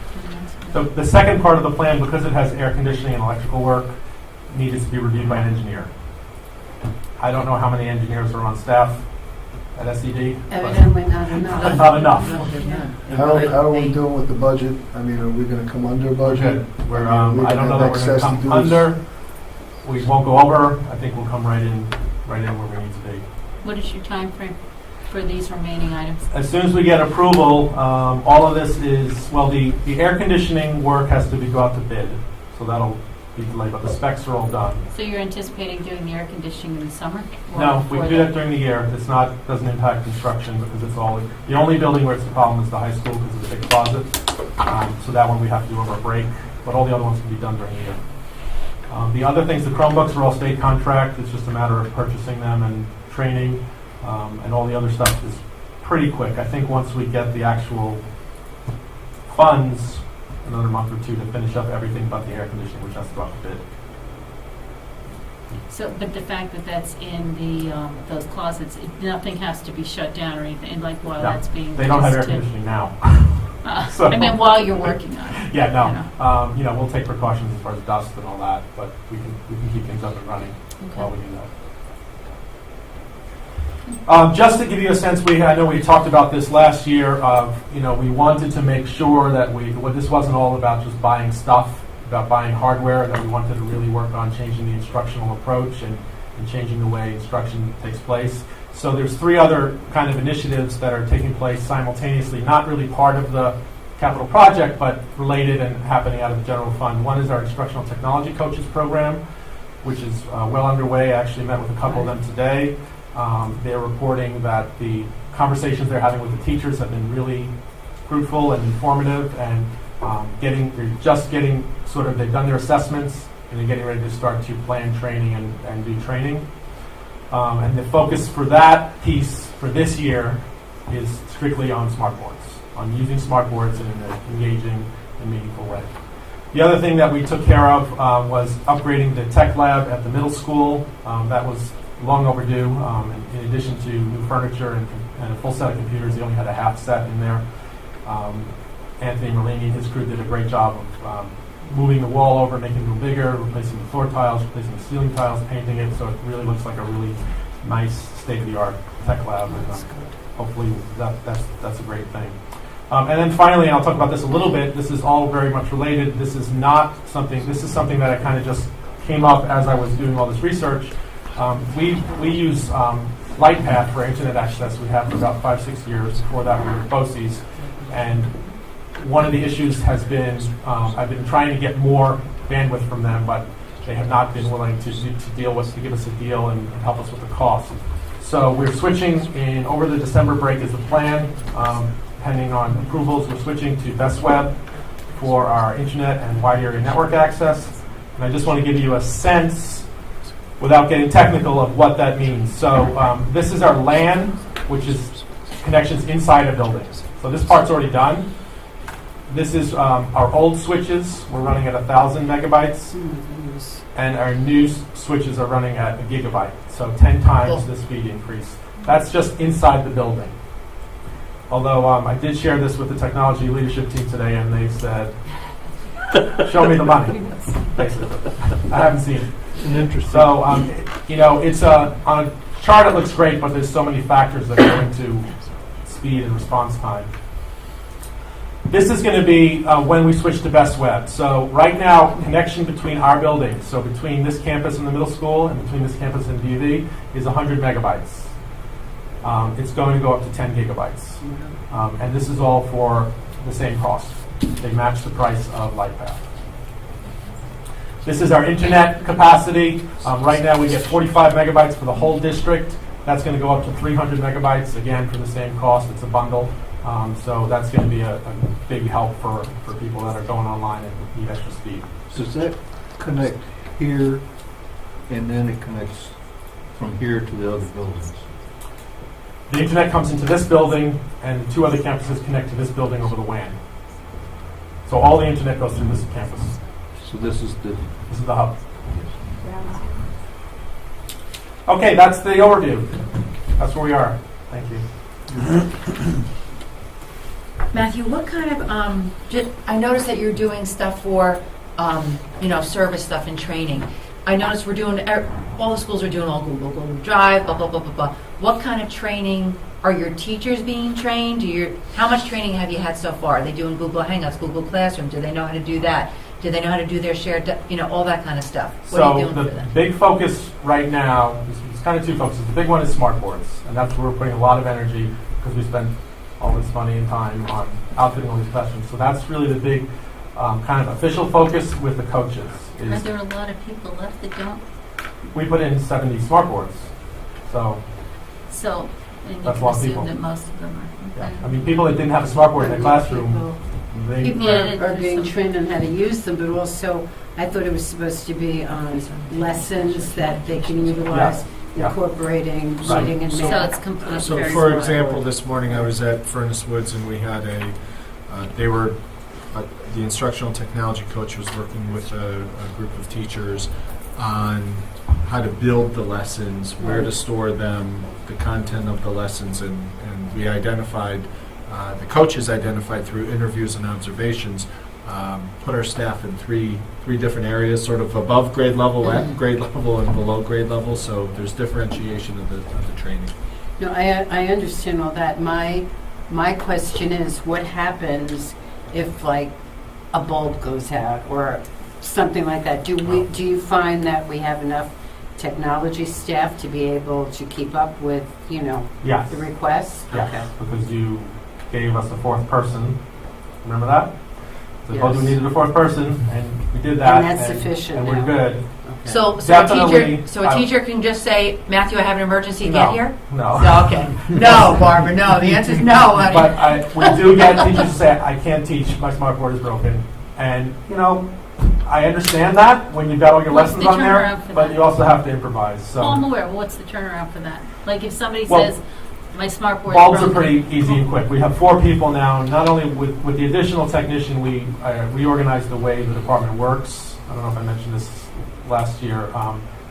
So the second part of the plan, because it has air conditioning and electrical work, needed to be reviewed by an engineer. I don't know how many engineers are on staff at SED. but Evidently not enough. Not enough. How are we doing with the budget? I mean, are we going to come under budget? We're, I mean, I don't know that we're going to excess come do this- under. We won't go over. I think we'll come right in where we need to be. What is your time frame for these remaining items? As soon as we get approval, all of this is, well, the air conditioning work has to go out to bid, so that'll be delayed, but the specs are all done. So you're anticipating doing the air conditioning in the summer? or No, we before do that during the year. Doesn't impact construction because it's all, the only building where it's a problem is the high school because of the big closet. So that one we have to do over a break, but all the other ones can be done during the year. The other things, the Chromebooks are all state contract. It's just a matter of purchasing them and training, and all the other stuff is pretty quick. I think once we get the actual funds, another month or 2 to finish up everything but the air conditioning, which has to go out to bid. So, but the fact that that's in the those closets, nothing has to be shut down or anything, like while No, that's being. they don't have air just to- conditioning now. So- I mean, while you're working on it. Yeah, no. We'll take precautions as far as dust and all that, but we can keep things up and running while we do that. Just to give you a sense, I know we talked about this last year. We wanted to make sure that this wasn't all about just buying stuff, about buying hardware. That we wanted to really work on changing the instructional approach and changing the way instruction takes place. So there's 3 other kind of initiatives that are taking place simultaneously, not really part of the capital project, but related and happening out of the general fund. One is our instructional technology coaches program, which is well underway. I actually met with a couple of them today. They're reporting that the conversations they're having with the teachers have been really fruitful and informative, and they've done their assessments and they're getting ready to start to plan training and do training. And the focus for that piece for this year is strictly on smartboards, on using smartboards in an engaging and meaningful way. The other thing that we took care of was upgrading the tech lab at the middle school. That was long overdue. In addition to new furniture and a full set of computers, they only had a half set in there. Anthony Merlini and his crew did a great job of moving the wall over, making it a little bigger, replacing the floor tiles, replacing the ceiling tiles, painting it, so it really looks like a really nice state-of-the-art tech lab. And hopefully that's a great thing. And then finally, and I'll talk about this a little bit, this is all very much related. This is something that I kind of just came up as I was doing all this research. We use LightPath for internet access. We have for about 5-6 years. Before that, we were at BOCES. And one of the issues has been, I've been trying to get more bandwidth from them, but they have not been willing to give us a deal and help us with the cost. So we're switching over the December break is the plan. Depending on approvals, we're switching to BestWeb for our internet and wide area network access. And I just want to give you a sense, without getting technical, of what that means. So this is our LAN, which is connections inside a building. So this part's already done. This is our old switches. We're running at 1,000 megabytes, and our new switches are running at a gigabyte. So 10 times the speed increase. That's just inside the building. Although I did share this with the technology leadership team today, and they said, "Show me the money." Basically, I haven't seen it. Interesting. So it's on a chart. It looks great, but there's so many factors that go into speed and response time. This is going to be when we switch to Best Web. So right now, connection between our buildings, so between this campus and the middle school, and between this campus and BV, is 100 megabytes. It's going to go up to 10 gigabytes. And this is all for the same cost. They match the price of LightPath. This is our internet capacity. Right now we get 45 megabytes for the whole district. That's going to go up to 300 megabytes, again, for the same cost. It's a bundle. So that's going to be a big help for people that are going online and need extra speed. Does that connect here, and then it connects from here to the other buildings? The internet comes into this building, and 2 other campuses connect to this building over the WAN. So all the internet goes through this campus. So this is the hub. Okay, that's the overview. That's where we are. Thank you. Matthew, what kind of, I noticed that you're doing stuff for, service stuff and training. I noticed we're doing, all the schools are doing all Google Drive, blah, blah, blah, blah, blah. What kind of training, are your teachers being trained? How much training have you had so far? Are they doing Google Hangouts, Google Classroom? Do they know how to do that? Do they know how to do their shared, all that kind of stuff? What are you doing for So them? the big focus right now, it's kind of 2 focuses. The big one is smart boards, and that's where we're putting a lot of energy because we spend all this money and time on outfitting all these classrooms. So that's really the big kind of official focus with the coaches. Are there a lot of people left that don't? We put in 70 smart boards. So And you That's can a lot of assume people. that most of them are. yeah, I mean, people that didn't have a smart board in their classroom, they, People Are being trained on how to use them, but also, I thought it was supposed to be lessons that they can utilize, Yeah. incorporating Right. reading and So math. it's complete. So, very for small. example, this morning I was at Furnace Woods and we had the instructional technology coach was working with a group of teachers on how to build the lessons, where to store them, the content of the lessons, and we identified, the coaches identified through interviews and observations, put our staff in three different areas, sort of above grade level, at grade level, and below grade level, so there's differentiation of the training. No, I understand all that. My question is, what happens if, like, a bulb goes out or something like that? Do you find that we have enough technology staff to be able to keep up with, yes, the requests? yes, because you gave us a 4th person. Remember that? So Yes. we needed a 4th person, and we did that. And that's sufficient And we're now. good. Okay. So Definitely, a teacher can just say, Matthew, I have an emergency, No. get here? No. No, okay. No, Barbara, no. The answer is no, honey. But we do get teachers who say, I can't teach, my smart board is broken. And, I understand that when you've got all your What's lessons the on there, turnaround for but that? you also have to improvise. So Well, I'm aware. What's the turnaround for that? Like if somebody Well, says, my smart board bulbs are broken. pretty easy and quick. We have 4 people now. Not only with the additional technician, we reorganized the way the department works. I don't know if I mentioned this last year.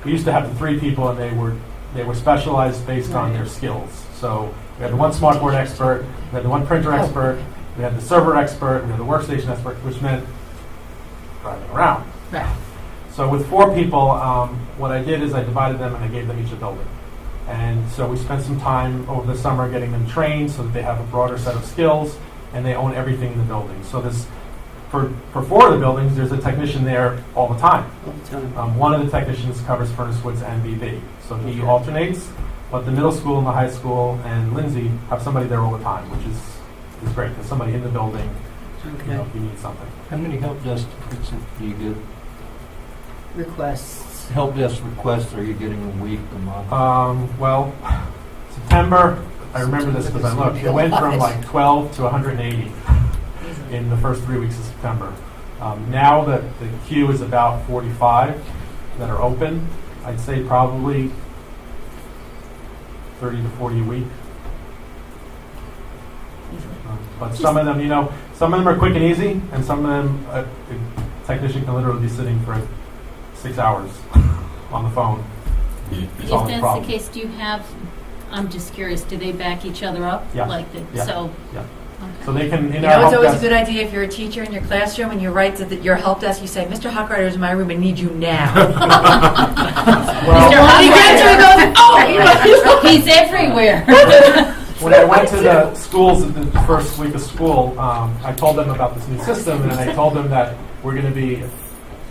We used to have the 3 people, and they were specialized based on their skills. So we had the 1 smartboard expert, we had the 1 printer expert, we had the server expert, we had the workstation expert, which meant driving around. Right. So with 4 people, what I did is I divided them and I gave them each a building. And so we spent some time over the summer getting them trained so that they have a broader set of skills and they own everything in the building. So for 4 of the buildings, there's a technician there all the time. All the time. One of the technicians covers Furnace Woods and BV. So he alternates, but the middle school and the high school and Lindsay have somebody there all the time, which is great. There's somebody in the building, Okay. if you need something. How many help desk do you get? Requests. Help desk requests are you getting a week, a month? Well, September, I remember this because I looked, it went from like 12 to 180 in the first 3 weeks of September. Now that the queue is about 45 that are open, I'd say probably 30 to 40 a week. But some of them, some of them are quick and easy, and some of them, a technician can literally be sitting for 6 hours on the phone. If solving that's problems. the case, do you have, I'm just curious, do they back each other up? Yeah. Yeah. So, Yeah. okay. So they can, You know, it's always a good idea if you're a teacher in your classroom and you write to your help desk, you say, Mr. Hochreiter is in my room and need you now. Well, He gets to go, oh, He's everywhere. when I went to the schools the first week of school, I told them about this new system, and I told them that we're going to be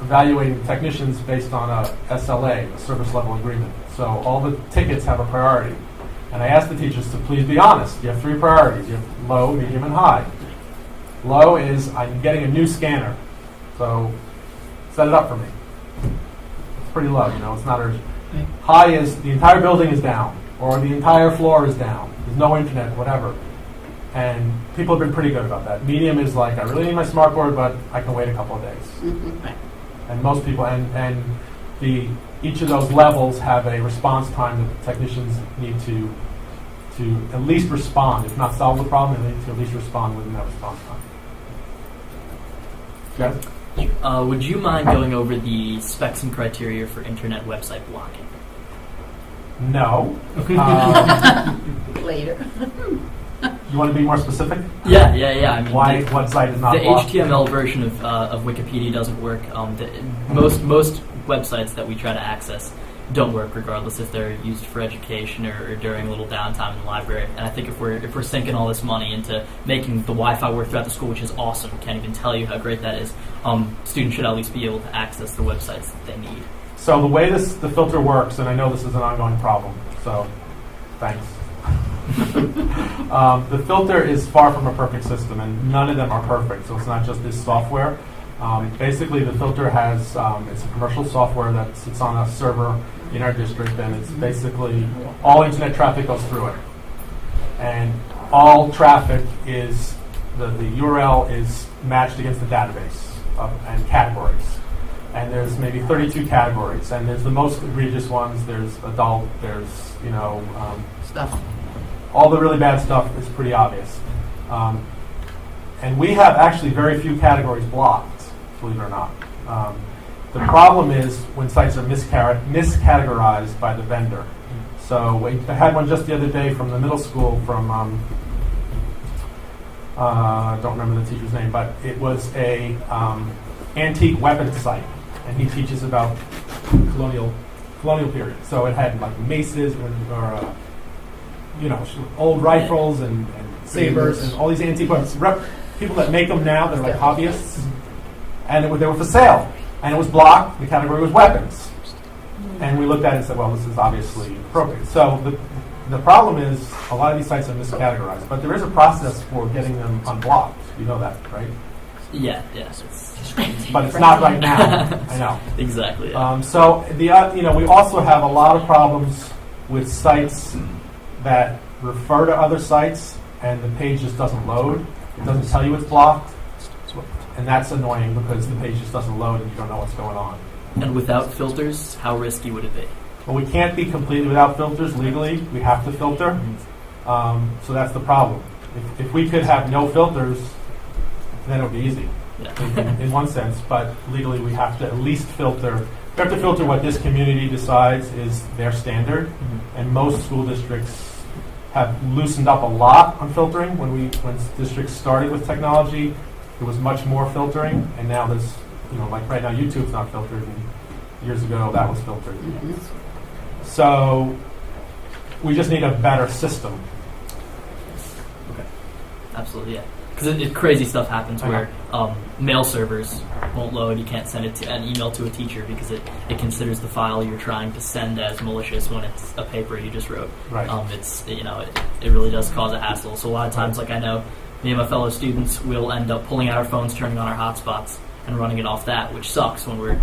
evaluating technicians based on a SLA, a service level agreement. So all the tickets have a priority. And I asked the teachers to please be honest. You have 3 priorities. You have low, medium, and high. Low is I'm getting a new scanner, so set it up for me. It's pretty low, it's not urgent. High is the entire building is down, or the entire floor is down. There's no internet, whatever. And people have been pretty good about that. Medium is like, I really need my smart board, but I can wait a couple of days. And most people, and each of those levels have a response time that technicians need to at least respond. If not solve the problem, they need to at least respond within that response time. Yes? Would you mind going over the specs and criteria for internet website blocking? No. Later. You want to be more specific? Yeah. I mean, Why? What site is not the blocked? HTML version of Wikipedia doesn't work. Most websites that we try to access don't work, regardless if they're used for education or during a little downtime in the library. And I think if we're sinking all this money into making the Wi-Fi work throughout the school, which is awesome, can't even tell you how great that is. Students should at least be able to access the websites that they need. So the way the filter works, and I know this is an ongoing problem, so thanks. The filter is far from a perfect system, and none of them are perfect, so it's not just this software. Basically, the filter has, it's a commercial software that sits on a server in our district, and it's basically all internet traffic goes through it. And all traffic is, the URL is matched against the database and categories. And there's maybe 32 categories, and there's the most egregious ones. There's adult, there's, Stuff. all the really bad stuff is pretty obvious. And we have actually very few categories blocked, believe it or not. The problem is when sites are miscategorized by the vendor. So I had one just the other day from the middle school from, I don't remember the teacher's name, but it was a antique weapons site, and he teaches about colonial period. So it had like maces or old rifles and sabers and all these antique weapons. People that make them now, they're like hobbyists, and they were for sale. And it was blocked. The category was weapons. And we looked at it and said, well, this is obviously appropriate. So the problem is a lot of these sites are miscategorized, but there is a process for getting them unblocked. You know that, right? Yeah. But it's not right now. I know. Exactly. Yeah. So we also have a lot of problems with sites that refer to other sites, and the page just doesn't load. It doesn't tell you it's blocked. And that's annoying because the page just doesn't load and you don't know what's going on. And without filters, how risky would it be? Well, we can't be completely without filters legally. We have to filter. So that's the problem. If we could have no filters, then it would be easy in one sense. But legally, we have to at least filter. We have to filter what this community decides is their standard. And most school districts have loosened up a lot on filtering. When districts started with technology, there was much more filtering, and now there's, like right now, YouTube's not filtered, and years ago that was filtered. So we just need a better system. Okay. Absolutely, yeah. Because crazy stuff happens where mail servers won't load. You can't send an email to a teacher because it considers the file you're trying to send as malicious when it's a paper you just wrote. Right. It really does cause a hassle. So a lot of times, like I know, me and my fellow students will end up pulling out our phones, turning on our hotspots, and running it off that, which sucks when we're,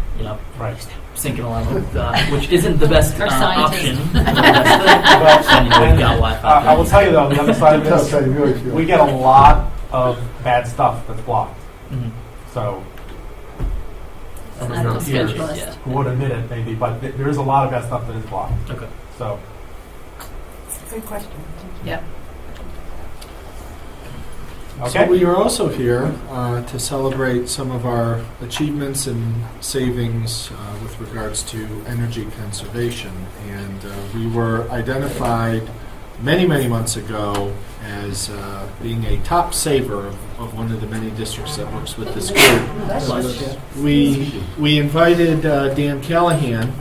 syncing along with, which isn't the best option. We've got Wi-Fi. I will tell you, though, the other side of this, we get a lot of bad stuff that's blocked. So, It's some not of the your schedule peers list. won't admit it, maybe, but there is a lot of bad stuff that is blocked. Okay. So, Good question. Yep. So Okay. we are also here to celebrate some of our achievements and savings with regards to energy conservation. And we were identified many, many months ago as being a top saver of one of the many districts that works with this group. We invited Dan Callahan,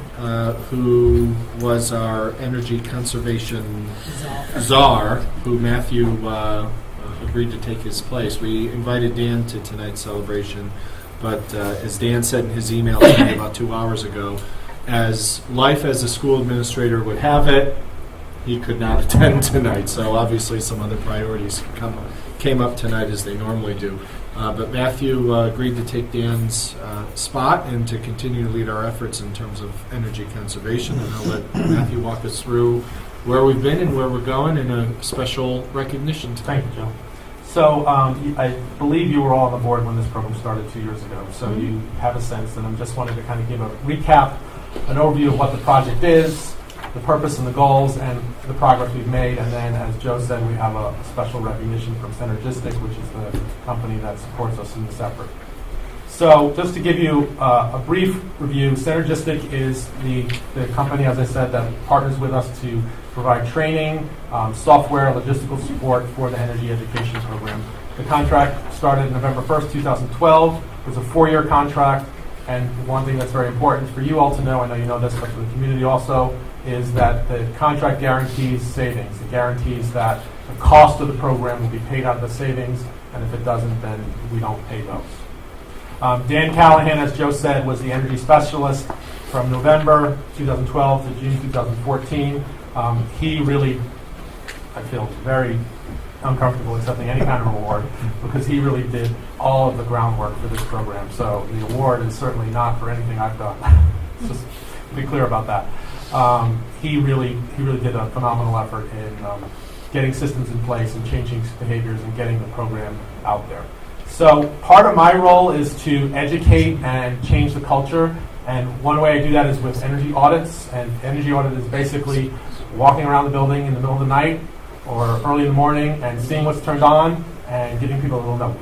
who was our energy conservation czar, who Matthew agreed to take his place. We invited Dan to tonight's celebration, but as Dan said in his email to me about 2 hours ago, as life as a school administrator would have it, he could not attend tonight. So obviously some other priorities came up tonight as they normally do. But Matthew agreed to take Dan's spot and to continue to lead our efforts in terms of energy conservation. And I'll let Matthew walk us through where we've been and where we're going, and a special recognition tonight. Thank you, Joe. So I believe you were all on the board when this program started 2 years ago, so you have a sense, and I just wanted to kind of give a recap, an overview of what the project is, the purpose and the goals, and the progress we've made. And then, as Joe said, we have a special recognition from Synergistic, which is the company that supports us in this effort. So just to give you a brief review, Synergistic is the company, as I said, that partners with us to provide training, software, logistical support for the energy education program. The contract started November 1st, 2012. It was a 4-year contract. And one thing that's very important for you all to know, I know you know this, but for the community also, is that the contract guarantees savings. It guarantees that the cost of the program will be paid out of the savings, and if it doesn't, then we don't pay those. Dan Callahan, as Joe said, was the energy specialist from November 2012 to June 2014. He really, I feel, very uncomfortable accepting any kind of award because he really did all of the groundwork for this program. So the award is certainly not for anything I've done. Just to be clear about that. He really did a phenomenal effort in getting systems in place and changing behaviors and getting the program out there. So part of my role is to educate and change the culture. And one way I do that is with energy audits. And energy audit is basically walking around the building in the middle of the night or early in the morning and seeing what's turned on and giving people a little note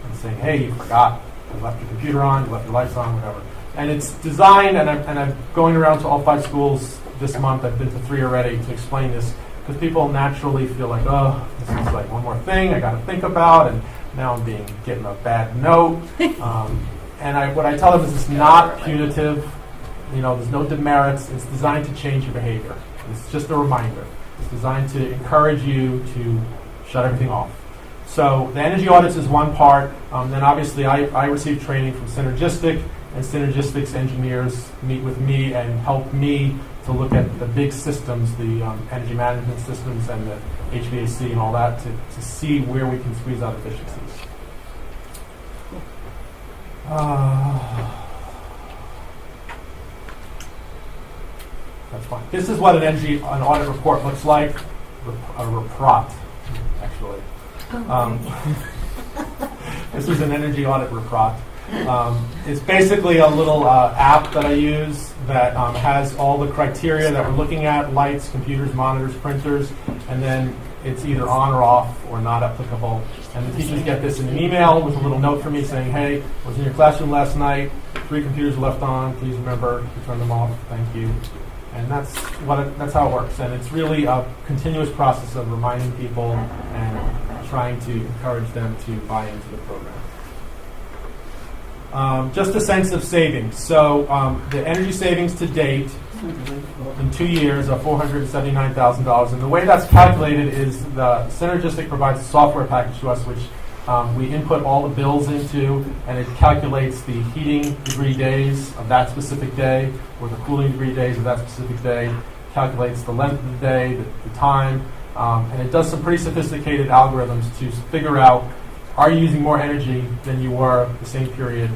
and saying, hey, you forgot, you left your computer on, you left your lights on, whatever. And it's designed, and I'm going around to all 5 schools this month. I've been to 3 already to explain this, because people naturally feel like, oh, this is like one more thing I got to think about, and now I'm getting a bad note. And what I tell them is it's not punitive. You know, there's no demerits. It's designed to change your behavior. It's just a reminder. It's designed to encourage you to shut everything off. So the energy audits is one part. Then obviously I receive training from Synergistic, and Synergistic's engineers meet with me and help me to look at the big systems, the energy management systems and the HVAC and all that, to see where we can squeeze out efficiencies. That's fine. This is what an audit report looks like. A reprot, actually. This is an energy audit reprot. It's basically a little app that I use that has all the criteria that we're looking at: lights, computers, monitors, printers, and then it's either on or off or not applicable. And the teachers get this in an email with a little note from me saying, hey, I was in your classroom last night, 3 computers were left on, please remember to turn them off, thank you. And that's how it works. And it's really a continuous process of reminding people and trying to encourage them to buy into the program. Just a sense of savings. So the energy savings to date in 2 years are $479,000. And the way that's calculated is the Synergistic provides a software package to us, which we input all the bills into, and it calculates the heating degree days of that specific day, or the cooling degree days of that specific day, calculates the length of the day, the time, and it does some pretty sophisticated algorithms to figure out, are you using more energy than you were the same period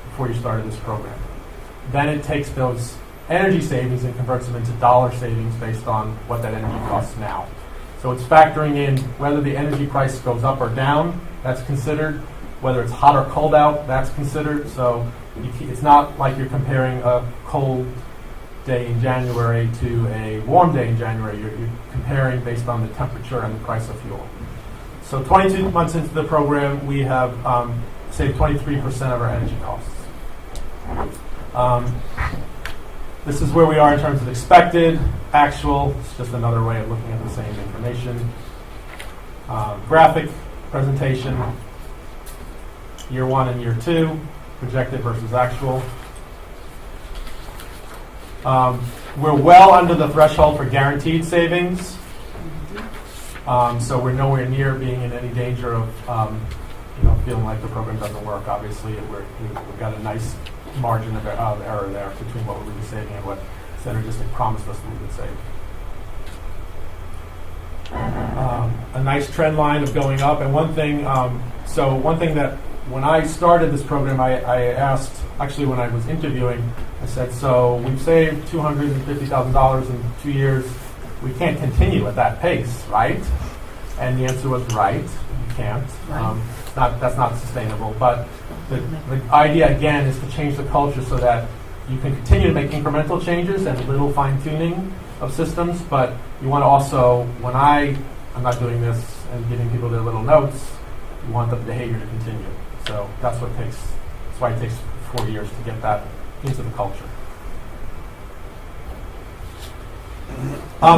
before you started this program? Then it takes those energy savings and converts them into dollar savings based on what that energy costs now. So it's factoring in whether the energy price goes up or down, that's considered. Whether it's hot or cold out, that's considered. So it's not like you're comparing a cold day in January to a warm day in January. You're comparing based on the temperature and the price of fuel. So 22 months into the program, we have saved 23% of our energy costs. This is where we are in terms of expected, actual. It's just another way of looking at the same information. Graphic presentation, year 1 and year 2, projected versus actual. We're well under the threshold for guaranteed savings. So we're nowhere near being in any danger of feeling like the program doesn't work. Obviously, we've got a nice margin of error there between what we're really saving and what Synergistic promised us that we would save. A nice trend line of going up. And one thing that when I started this program, I asked, actually when I was interviewing, I said, so we've saved $250,000 in 2 years. We can't continue at that pace, right? And the answer was right. You can't. That's not sustainable. But the idea, again, is to change the culture so that you can continue to make incremental changes and little fine-tuning of systems, but you want to also, when I'm not doing this and giving people their little notes, you want the behavior to continue. So that's why it takes 4 years to get that into the culture.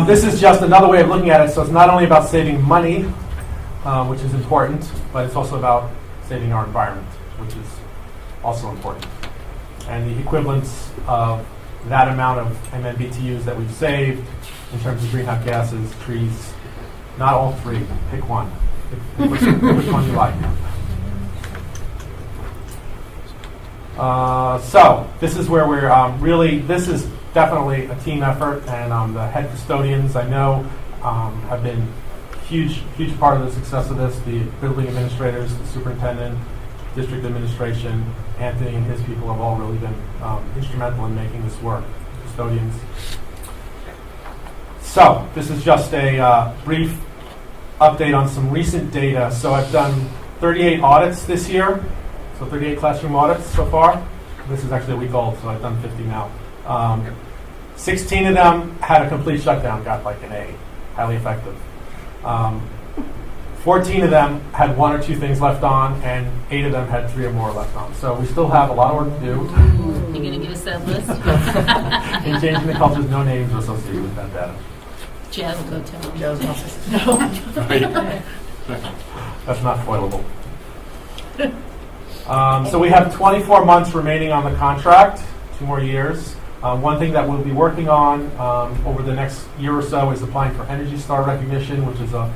This is just another way of looking at it. So it's not only about saving money, which is important, but it's also about saving our environment, which is also important. And the equivalence of that amount of MMBTUs that we've saved in terms of greenhouse gases, trees, not all three, pick one. Pick which one you like. So this is where we're this is definitely a team effort, and the head custodians I know have been huge part of the success of this. The building administrators, the superintendent, district administration, Anthony and his people have all really been instrumental in making this work. Custodians. So this is just a brief update on some recent data. So I've done 38 audits this year. So 38 classroom audits so far. This is actually a week old, so I've done 50 now. 16 of them had a complete shutdown, got like an A, highly effective. 14 of them had 1 or 2 things left on, and 8 of them had 3 or more left on. So we still have a lot of work to do. You're going to give us that list? In changing the cultures, no names are associated with that data. Jazz will go tell them. Joe's office. That's not foilable. So we have 24 months remaining on the contract, 2 more years. One thing that we'll be working on over the next year or so is applying for Energy Star recognition, which is a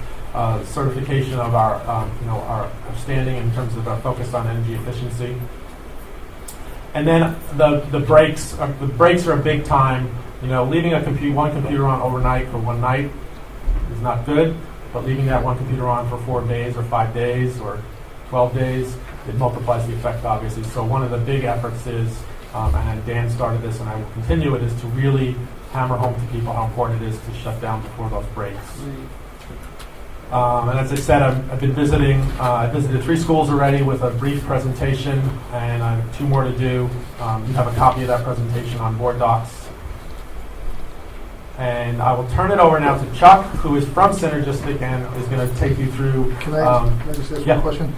certification of our standing in terms of our focus on energy efficiency. And then the breaks are a big time. Leaving one computer on overnight for one night is not good, but leaving that one computer on for 4 days or 5 days or 12 days, it multiplies the effect, obviously. So one of the big efforts is, and Dan started this and I will continue it, is to really hammer home to people how important it is to shut down before those breaks. And as I said, I've been visiting. I visited 3 schools already with a brief presentation, and I have 2 more to do. You have a copy of that presentation on board docs. And I will turn it over now to Chuck, who is from Synergistic and is going to take you through. Can I just ask one question?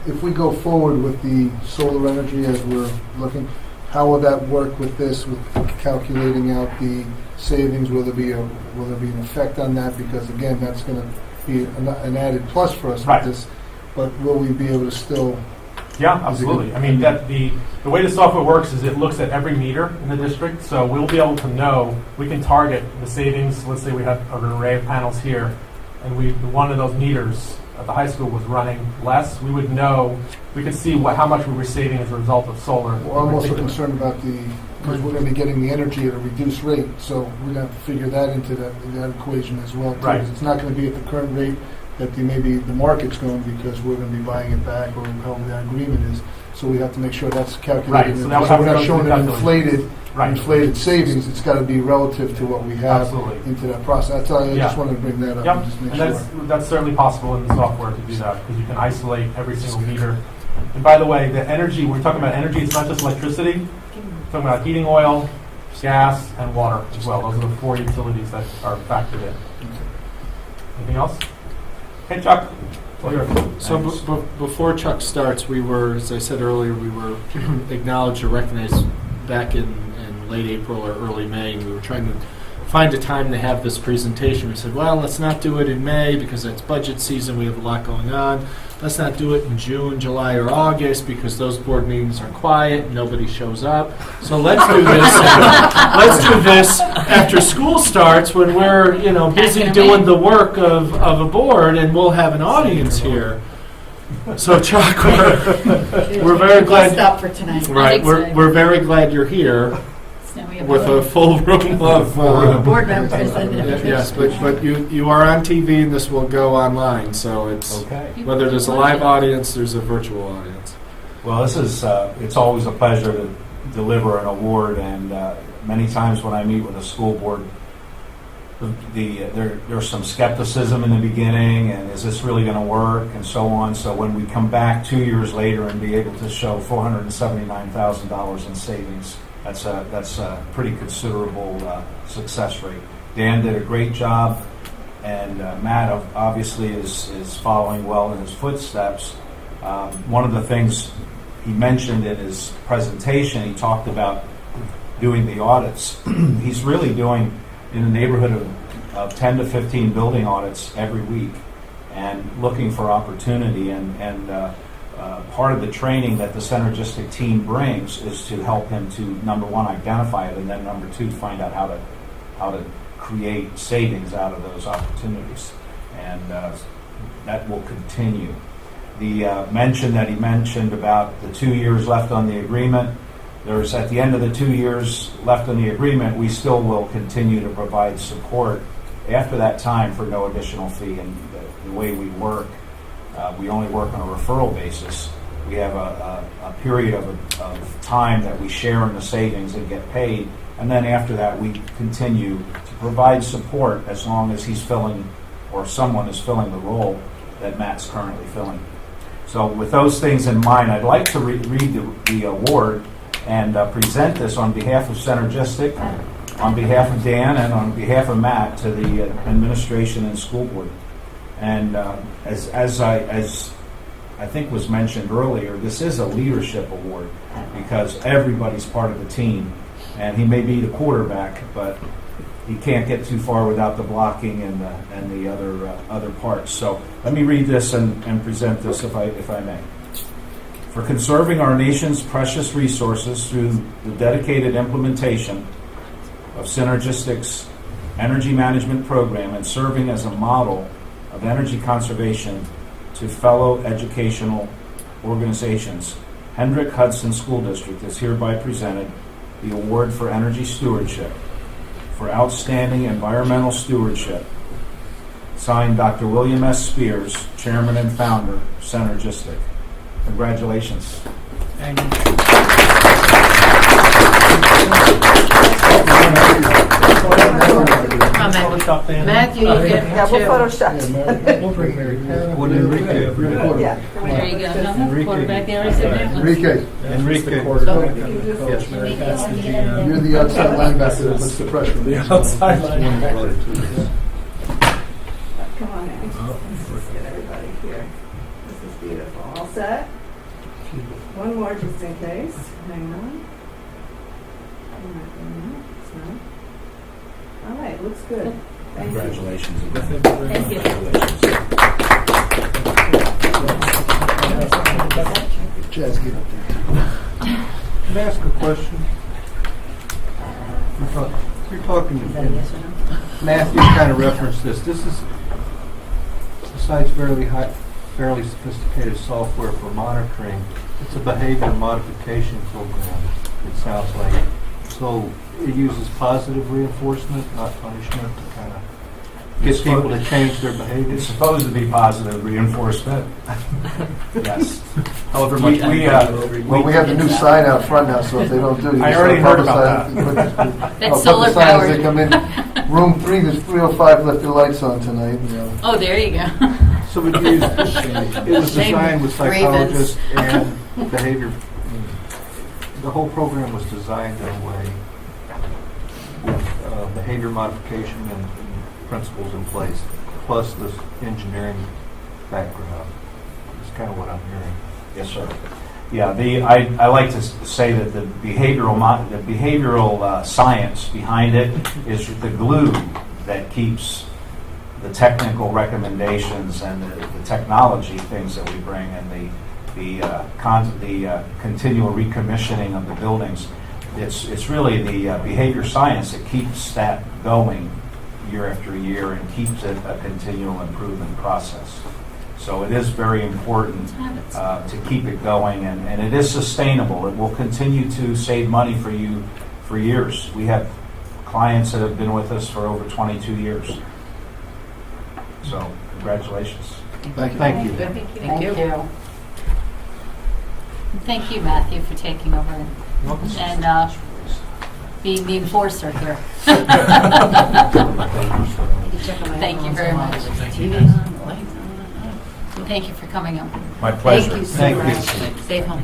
If we go forward with the solar energy as we're looking, how will that work with this, with calculating out the savings? Will there be an effect on that? Because again, that's going to be an added plus for us with this. But will we be able to still? Yeah, absolutely. I mean, that the way the software works is it looks at every meter in the district, so we'll be able to know. We can target the savings. Let's say we have an array of panels here, and one of those meters at the high school was running less. We would know. We could see how much we were saving as a result of solar. Well, I'm also concerned about because we're going to be getting the energy at a reduced rate, so we're going to figure that into that equation as well. Too, right. It's not going to be at the current rate that maybe the market's going, because we're going to be buying it back, or however that agreement is. So we have to make sure that's calculated. Right. So we're not showing an inflated savings. It's got to be relative to what we have into that process. I just wanted to bring that up and just make sure. That's certainly possible in the software to do that, because you can isolate every single meter. And by the way, the energy, we're talking about energy, it's not just electricity. We're talking about heating oil, gas, and water as well. Those are the 4 utilities that are factored in. Anything else? Hey, Chuck. So before Chuck starts, we were, as I said earlier, we were acknowledged or recognized back in late April or early May. We were trying to find a time to have this presentation. We said, well, let's not do it in May because it's budget season. We have a lot going on. Let's not do it in June, July, or August because those board meetings are quiet and nobody shows up. So let's do this. Let's do this after school starts when we're busy doing the work of a board and we'll have an audience here. So Chuck, we're very glad. Stop for tonight. Right, we're very glad you're here with a full room of Board members. yes, but you are on TV and this will go online, so it's whether there's a live audience, there's a virtual audience. Well, this is, it's always a pleasure to deliver an award, and many times when I meet with a school board, there's some skepticism in the beginning, and is this really going to work, and so on. So when we come back 2 years later and be able to show $479,000 in savings, that's a pretty considerable success rate. Dan did a great job, and Matt obviously is following well in his footsteps. One of the things he mentioned in his presentation, he talked about doing the audits. He's really doing in the neighborhood of 10 to 15 building audits every week and looking for opportunity. And part of the training that the Synergistic team brings is to help him to, number one, identify it, and then number two, find out how to create savings out of those opportunities. And that will continue. The mention that he mentioned about the 2 years left on the agreement, there's at the end of the 2 years left on the agreement, we still will continue to provide support after that time for no additional fee. And the way we work, we only work on a referral basis. We have a period of time that we share in the savings and get paid, and then after that we continue to provide support as long as he's filling or someone is filling the role that Matt's currently filling. So with those things in mind, I'd like to read the award and present this on behalf of Synergistic, on behalf of Dan, and on behalf of Matt to the administration and school board. And as I think was mentioned earlier, this is a leadership award because everybody's part of the team. And he may be the quarterback, but he can't get too far without the blocking and the other parts. So let me read this and present this if I may. For conserving our nation's precious resources through the dedicated implementation of Synergistic's energy management program and serving as a model of energy conservation to fellow educational organizations, Hendrick Hudson School District is hereby presented the Award for Energy Stewardship for Outstanding Environmental Stewardship. Signed, Dr. William S. Spears, Chairman and Founder, Synergistic. Congratulations. Thank you. Matthew, you get Yeah, we'll Photoshop. We'll bring Mary Karen. What Enrique? Yeah. There you go. Quarterback there is in there. Enrique, Enrique. Yes, Mary, that's the GM. you're the outside linebacker. What's the pressure? The outside linebacker. Come on in. Let's get everybody here. This is beautiful. All set? One more just in case. Hang on. All right, looks good. Thank you. Congratulations. Thank you. Jazz, get up there. Can I ask a question? You're talking to Matthew kind of referenced this. This is, besides fairly sophisticated software for monitoring, it's a behavior modification program, it sounds like. So it uses positive reinforcement, not punishment, to kind of get people to change their behavior. It's supposed to be positive reinforcement. Yes. However We much We have the new sign out front now, so if they don't do it, I already heard about that. That's solar powered. They come in, room 3, there's 305, left their lights on tonight. You know. Oh, there you go. So it was designed with psychologists and behavior. The whole program was designed in a way with behavior modification and principles in place, plus this engineering background. That's kind of what I'm hearing. Yes, sir. Yeah, I like to say that the behavioral science behind it is the glue that keeps the technical recommendations and the technology things that we bring and the continual recommissioning of the buildings. It's really the behavior science that keeps that going year after year and keeps it a continual improvement process. So it is very important to keep it going, and it is sustainable. It will continue to save money for you for years. We have clients that have been with us for over 22 years. So congratulations. Thank you. Thank you. Thank you, Matthew, for taking over and being the enforcer here. Thank you very much. Thank you for coming up. My pleasure. Thank you so Thank much. you. Stay home.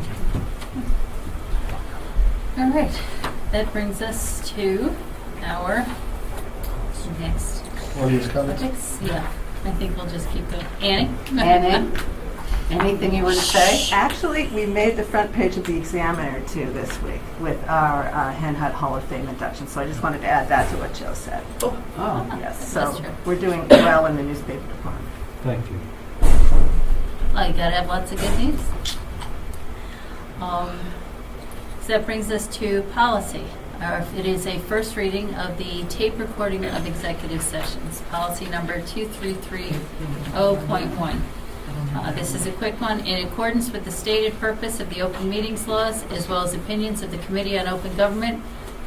All right, that brings us to our next Audience comments? topics. Yeah, I think we'll just keep going. Annie? Annie, anything you want to say? Actually, we made the front page of the Examiner too this week with our Hen Hut Hall of Fame induction. So I just wanted to add that to what Joe said. Oh, Yes, That's so true. we're doing well in the newspaper department. Thank you. Well, you gotta have lots of good news. So that brings us to policy. It is a first reading of the tape recording of executive sessions, policy number 2330.1. This is a quick one. In accordance with the stated purpose of the open meetings laws, as well as opinions of the Committee on Open Government,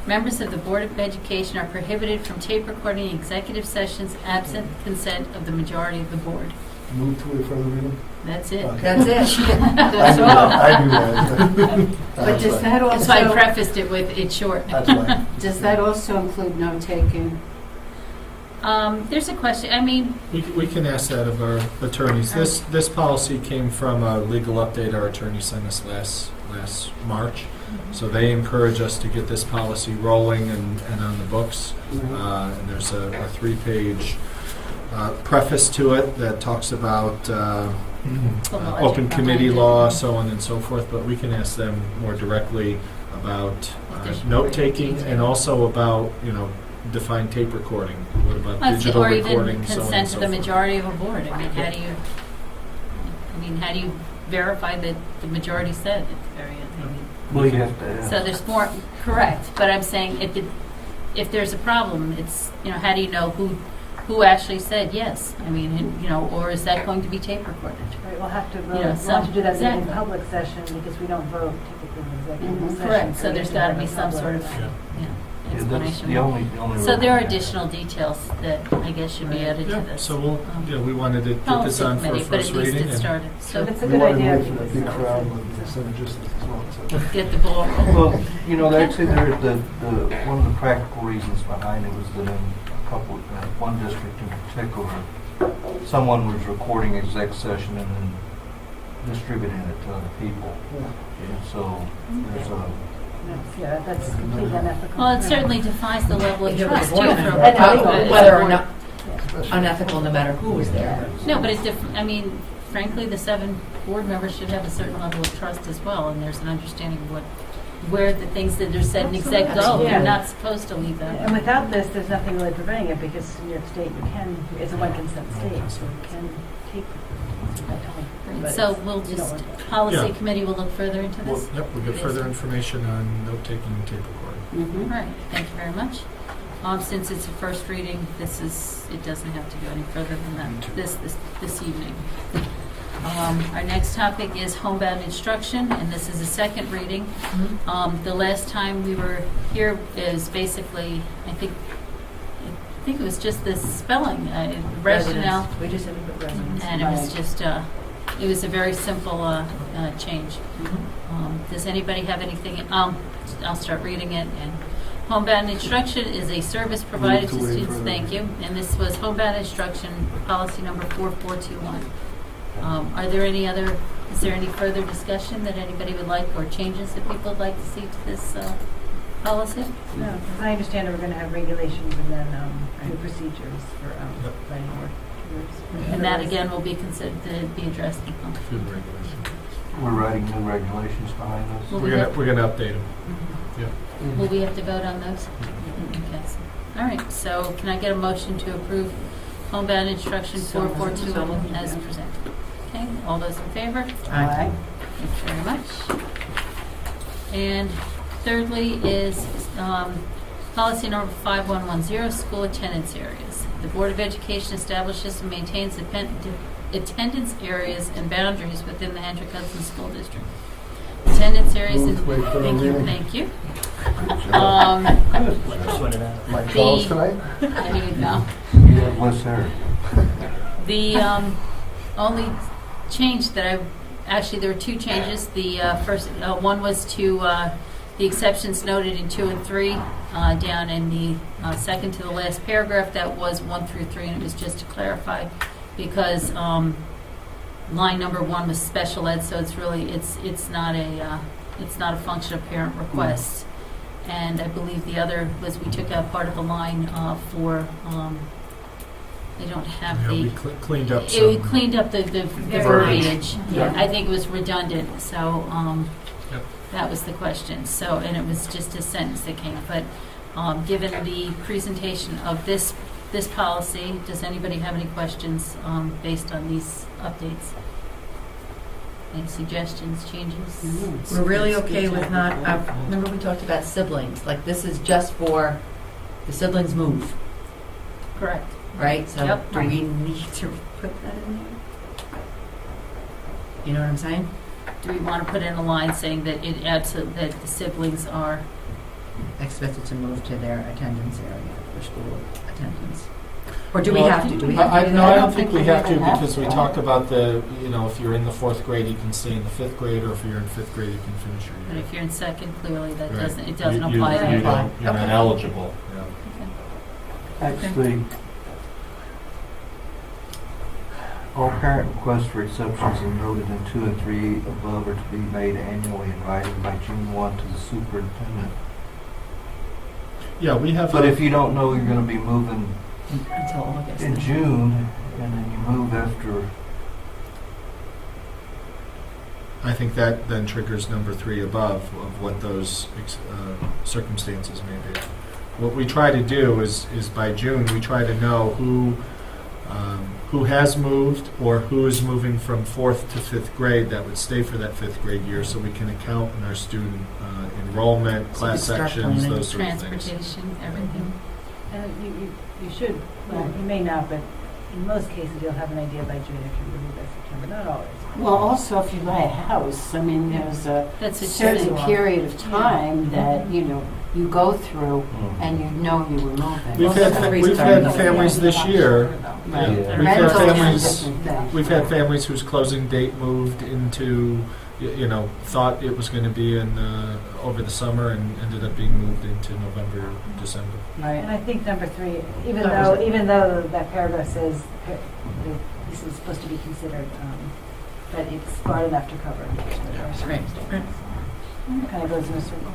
members of the Board of Education are prohibited from tape recording executive sessions absent consent of the majority of the board. Move to a further reading? That's it. Okay. That's it. That's all. I knew that. But does that That's why I also, prefaced it with it's short. That's fine. does that also include note-taking? There's a question. I mean, We can ask that of our attorneys. This policy came from a legal update our attorney sent us last March. So they encourage us to get this policy rolling and on the books. And there's a 3-page preface to it that talks about open committee law, so on and so forth. But we can ask them more directly about note-taking and also about, define tape recording. What about digital or even recording, so on and consent so to the forth. majority of a board. I mean, how do you verify that the majority said it's very? Well, you have to So there's more, correct, but I'm saying if there's a problem, it's, how do you know who actually said yes? I mean, or is that going to be tape recorded? Right, we'll have to You know, vote. We'll have to do that in exactly. public session because we don't vote typically in executive session. Correct, so we there's have got to have be a some public sort of session. That's explanation. the only So there are real- additional details that I guess should be added to Yeah, this. so we wanted to get this Policy on for committee, but first at least reading. it and- started. So It's a We good wanted to idea. wait for that big crowd with the synergists as well. So. get the ball rolling. Well, actually, one of the practical reasons behind it was that in one district in particular, someone was recording exec session and then distributing it to other people. And so there's Yeah, that's completely unethical. Well, it certainly defies the level of Yeah, but trust the too. board for member, a public- whether or not unethical, no matter who was there. No, but it's different. I mean, frankly, the 7 board members should have a certain level of trust as well, and there's an understanding of where the things that are said in exec go. Absolutely. You're not supposed to leave that. And without this, there's nothing really preventing it because in New York State, it's a one consent state, so you can take that time. But So it's- we'll you don't just, want that. policy Yeah. committee will look further into this? We'll get further information on note-taking and tape recording. All right, thank you very much. Since it's a first reading, it doesn't have to go any further than that this evening. Our next topic is homebound instruction, and this is a second reading. The last time we were here is basically, I think it was just the spelling, rationale, We just had to put residents. and it was just, it was a very simple change. Does anybody have anything? I'll start reading it. And homebound instruction is a service provided to Move to waive students. further Thank you. And this was homebound instruction policy number 4421. Is there any further discussion that anybody would like, or changes that people would like to see to this policy? No, as I understand it, we're going to have regulations and then new procedures for planning board. And that again will be considered to be addressed. Food regulation. We're writing new regulations behind this. Well, We're gonna update them. Will we have to vote on those? Okay. All right, so can I get a motion to approve homebound instruction 4420 as presented? Okay, all those in favor? Aye. Thank you very much. And thirdly is policy number 5110, school attendance areas. The Board of Education establishes and maintains attendance areas and boundaries within the Hendrick Hudson School District. Attendance areas and thank you. My Charles tonight? There you go. You have less hair. The only change that actually there were two changes. The first one was to the exceptions noted in 2 and 3 down in the second to the last paragraph. That was 1 through 3, and it was just to clarify because line number 1 was special ed, so it's really it's not a function of parent requests. And I believe the other was we took out part of the line for they don't have Yeah, the. we cleaned up It some. cleaned up the verbiage. Yeah. I think it was redundant, so Yep. that was the question. So, and it was just a sentence that came. But given the presentation of this policy, does anybody have any questions based on these updates? Any suggestions, changes? We're really okay with not, remember we talked about siblings, like this is just for the siblings move, Correct. right? So Yep. do we need to put that in there? You know what I'm saying? Do we want to put in a line saying that it adds that the siblings are? Expected to move to their attendance area for school attendance. Or do we Well, have to? Do we have to do No, that? I don't think we have to because we talked about if you're in the 4th grade, you can stay in the 5th grade, or if you're in 5th grade, you can finish your But year. if you're in second, clearly that Right. doesn't apply to You that. don't, you're not Okay. eligible. Yeah. Actually, all parent requests for exceptions are noted in 2 and 3 above are to be made annually in writing by June 1 to the superintendent. Yeah, we have. But if you don't know you're going to be moving Until August. in June, and then you move after, I think that then triggers number 3 above of what those circumstances may be. What we try to do is by June, we try to know who has moved or who is moving from 4th to 5th grade that would stay for that 5th grade year, so we can account in our student enrollment, So class we start sections, planning. those sort of things. Transportation, everything. You should, well, you may not, but in most cases, you'll have an idea by June if you move by September, not always. Well, also if you buy a house, I mean, there's a That's a certain certain period of time that, you go through and you know you were moving. We've had families this year. Right. We've had Rentals is a families. different thing. We've had families whose closing date moved into, thought it was going to be in over the summer and ended up being moved into November, December. And I think number 3, even Covers though that paragraph says this is supposed to be considered, but it's broad enough to cover. Right. Kind of goes in a circle.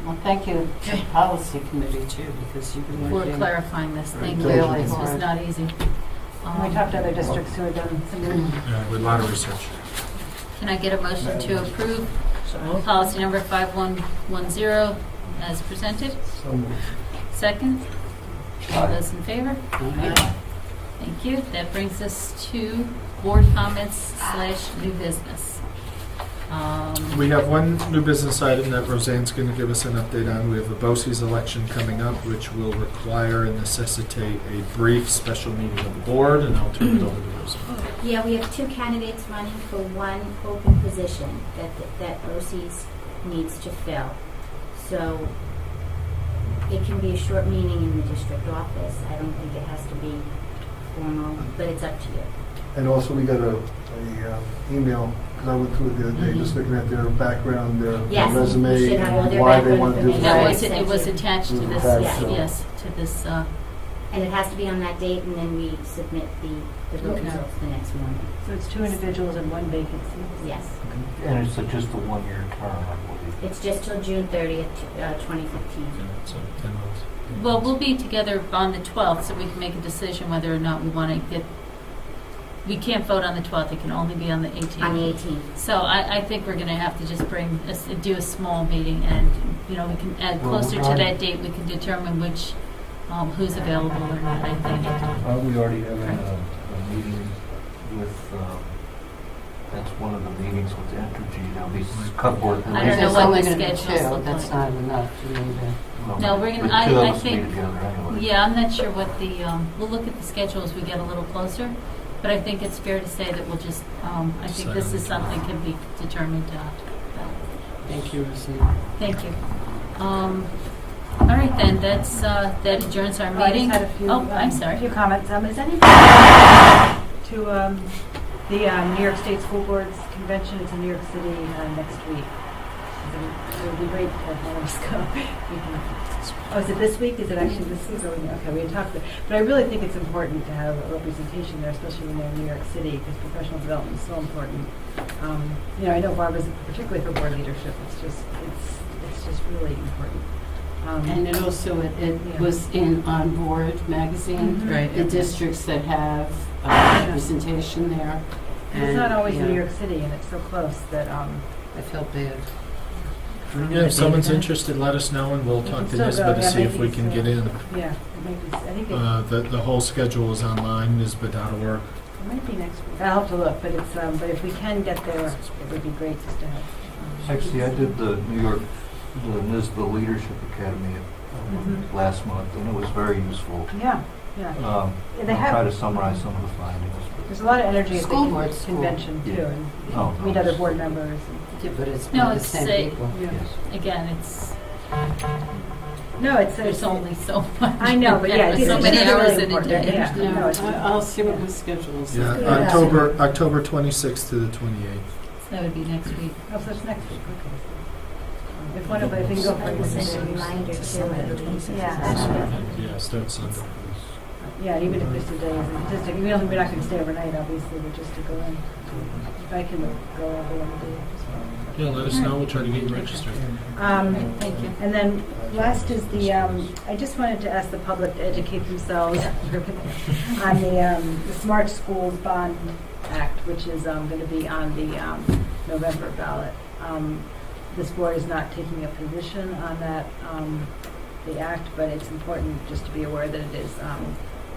Well, thank you to the policy committee too, because you've been For working. clarifying this, thank you. Really This was hard. not easy. And we talked to other districts who have done some With a lot of research. Can I get a motion to approve policy number 5110 as presented? Second? All those in favor? Thank you. That brings us to board comments / new business. We have one new business item that Roseanne's going to give us an update on. We have the BOCES election coming up, which will require and necessitate a brief special meeting of the board, and I'll turn it over to Roseanne. Yeah, we have 2 candidates running for one open position that BOCES needs to fill. So it can be a short meeting in the district office. I don't think it has to be formal, but it's up to you. And also, we got a email, because I went through it the other day, just looking at their background, their Yes, you resume, should have all and their why they background want to do information. It was attached to this, Attached, so- yes, to this, And it has to be on that date, and then we submit the vote Okay. results the next morning. So it's 2 individuals and 1 vacancy. Yes. and it's just a 1-year term, I believe. It's just till June 30th, 2015. So 10 months. well, we'll be together on the 12th, so we can make a decision whether or not we want to get we can't vote on the 12th, it can only be on the 18th. On the 18th. So I think we're going to have to just do a small meeting, and, we can add closer to that date, we can determine which, who's available or not, I think. We already have a meeting with, that's one of the meetings with Entergy. There'll be cupboard. I don't know There's what only the gonna be schedules two. look That's like. not enough for me to. No, we're gonna- The I two of us think- meet together anyway. Yeah, I'm not sure what the, we'll look at the schedule as we get a little closer, but I think it's fair to say that we'll just, I think this is something can be determined. Thank you, Rosie. Thank you. All right then, that adjourns our Oh, I just meeting. had a few, Oh, I'm a sorry. few comments. Is anything to the New York State School Boards Convention? It's in New York City next week. It would be great to have one of us go. Oh, is it this week? Is it actually this week? Okay, we had talked about it. But I really think it's important to have a representation there, especially when they're in New York City, because professional development is so important. I know Barbara's, particularly for board leadership, it's just really important. And it also, it was in On Board magazine. Mhm. Right. The districts that have representation there. And it's not always in New York City, and it's so close that I felt bad. Yeah, if someone's interested, let us know, and we'll talk to still Nisbet go, to yeah, see if maybe we it's can still- get in. yeah, it might be. I think it The whole schedule is online, nisbet.org. might be next week. I'll have to look, but it's but if we can get there, it would be great just to have. Actually, I did the NISBA Leadership Academy last month, and it was very useful. Yeah, yeah. I'll They have- try to summarize some of the findings. There's a lot of energy at School the board school. convention too, Yeah. and Oh, meet no. other board members. Yeah, but it's No, not the it's same people. Yeah. Yes. Again, it's, No, it's there's only so much. I know, but yeah, There's it's so many really hours in a important. day. Yeah, no, No, it's I'll see what my schedule is. Yeah, Yeah. October 26th to the 28th. That would be next week. Oh, so it's next week. Okay. If one of us, if we can go for I will send a it. reminder too. Yeah. Start Sunday. Yeah, even if it's a day, just to, we're not going to stay overnight, obviously, but just to go in. If I can go over one day as well. Yeah, let us know, we'll try to get you registered. Thank you. And then last is the, I just wanted to ask the public to educate themselves on the Smart Schools Bond Act, which is going to be on the November ballot. This board is not taking a position on that, the act, but it's important just to be aware that it is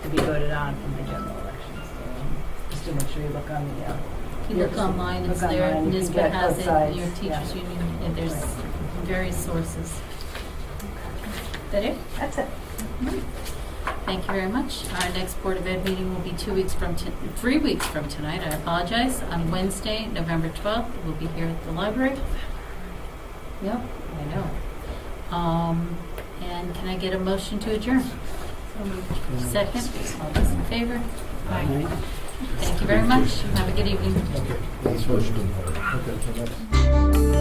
to be voted on in the general elections. So, just to make sure you look on the. If you look online, it's look there, online, you can NISBA get has both it, sides, your yeah. teachers union, and there's various sources. Is that it? That's it. Thank you very much. Our next Board of Ed meeting will be 3 weeks from tonight. I apologize. On Wednesday, November 12th, we'll be here at the library. Yep, I know. And can I get a motion to adjourn? Second, all those in favor? Aye. Thank you very much. Have a good evening. Okay, that's what you do. Okay, so that's-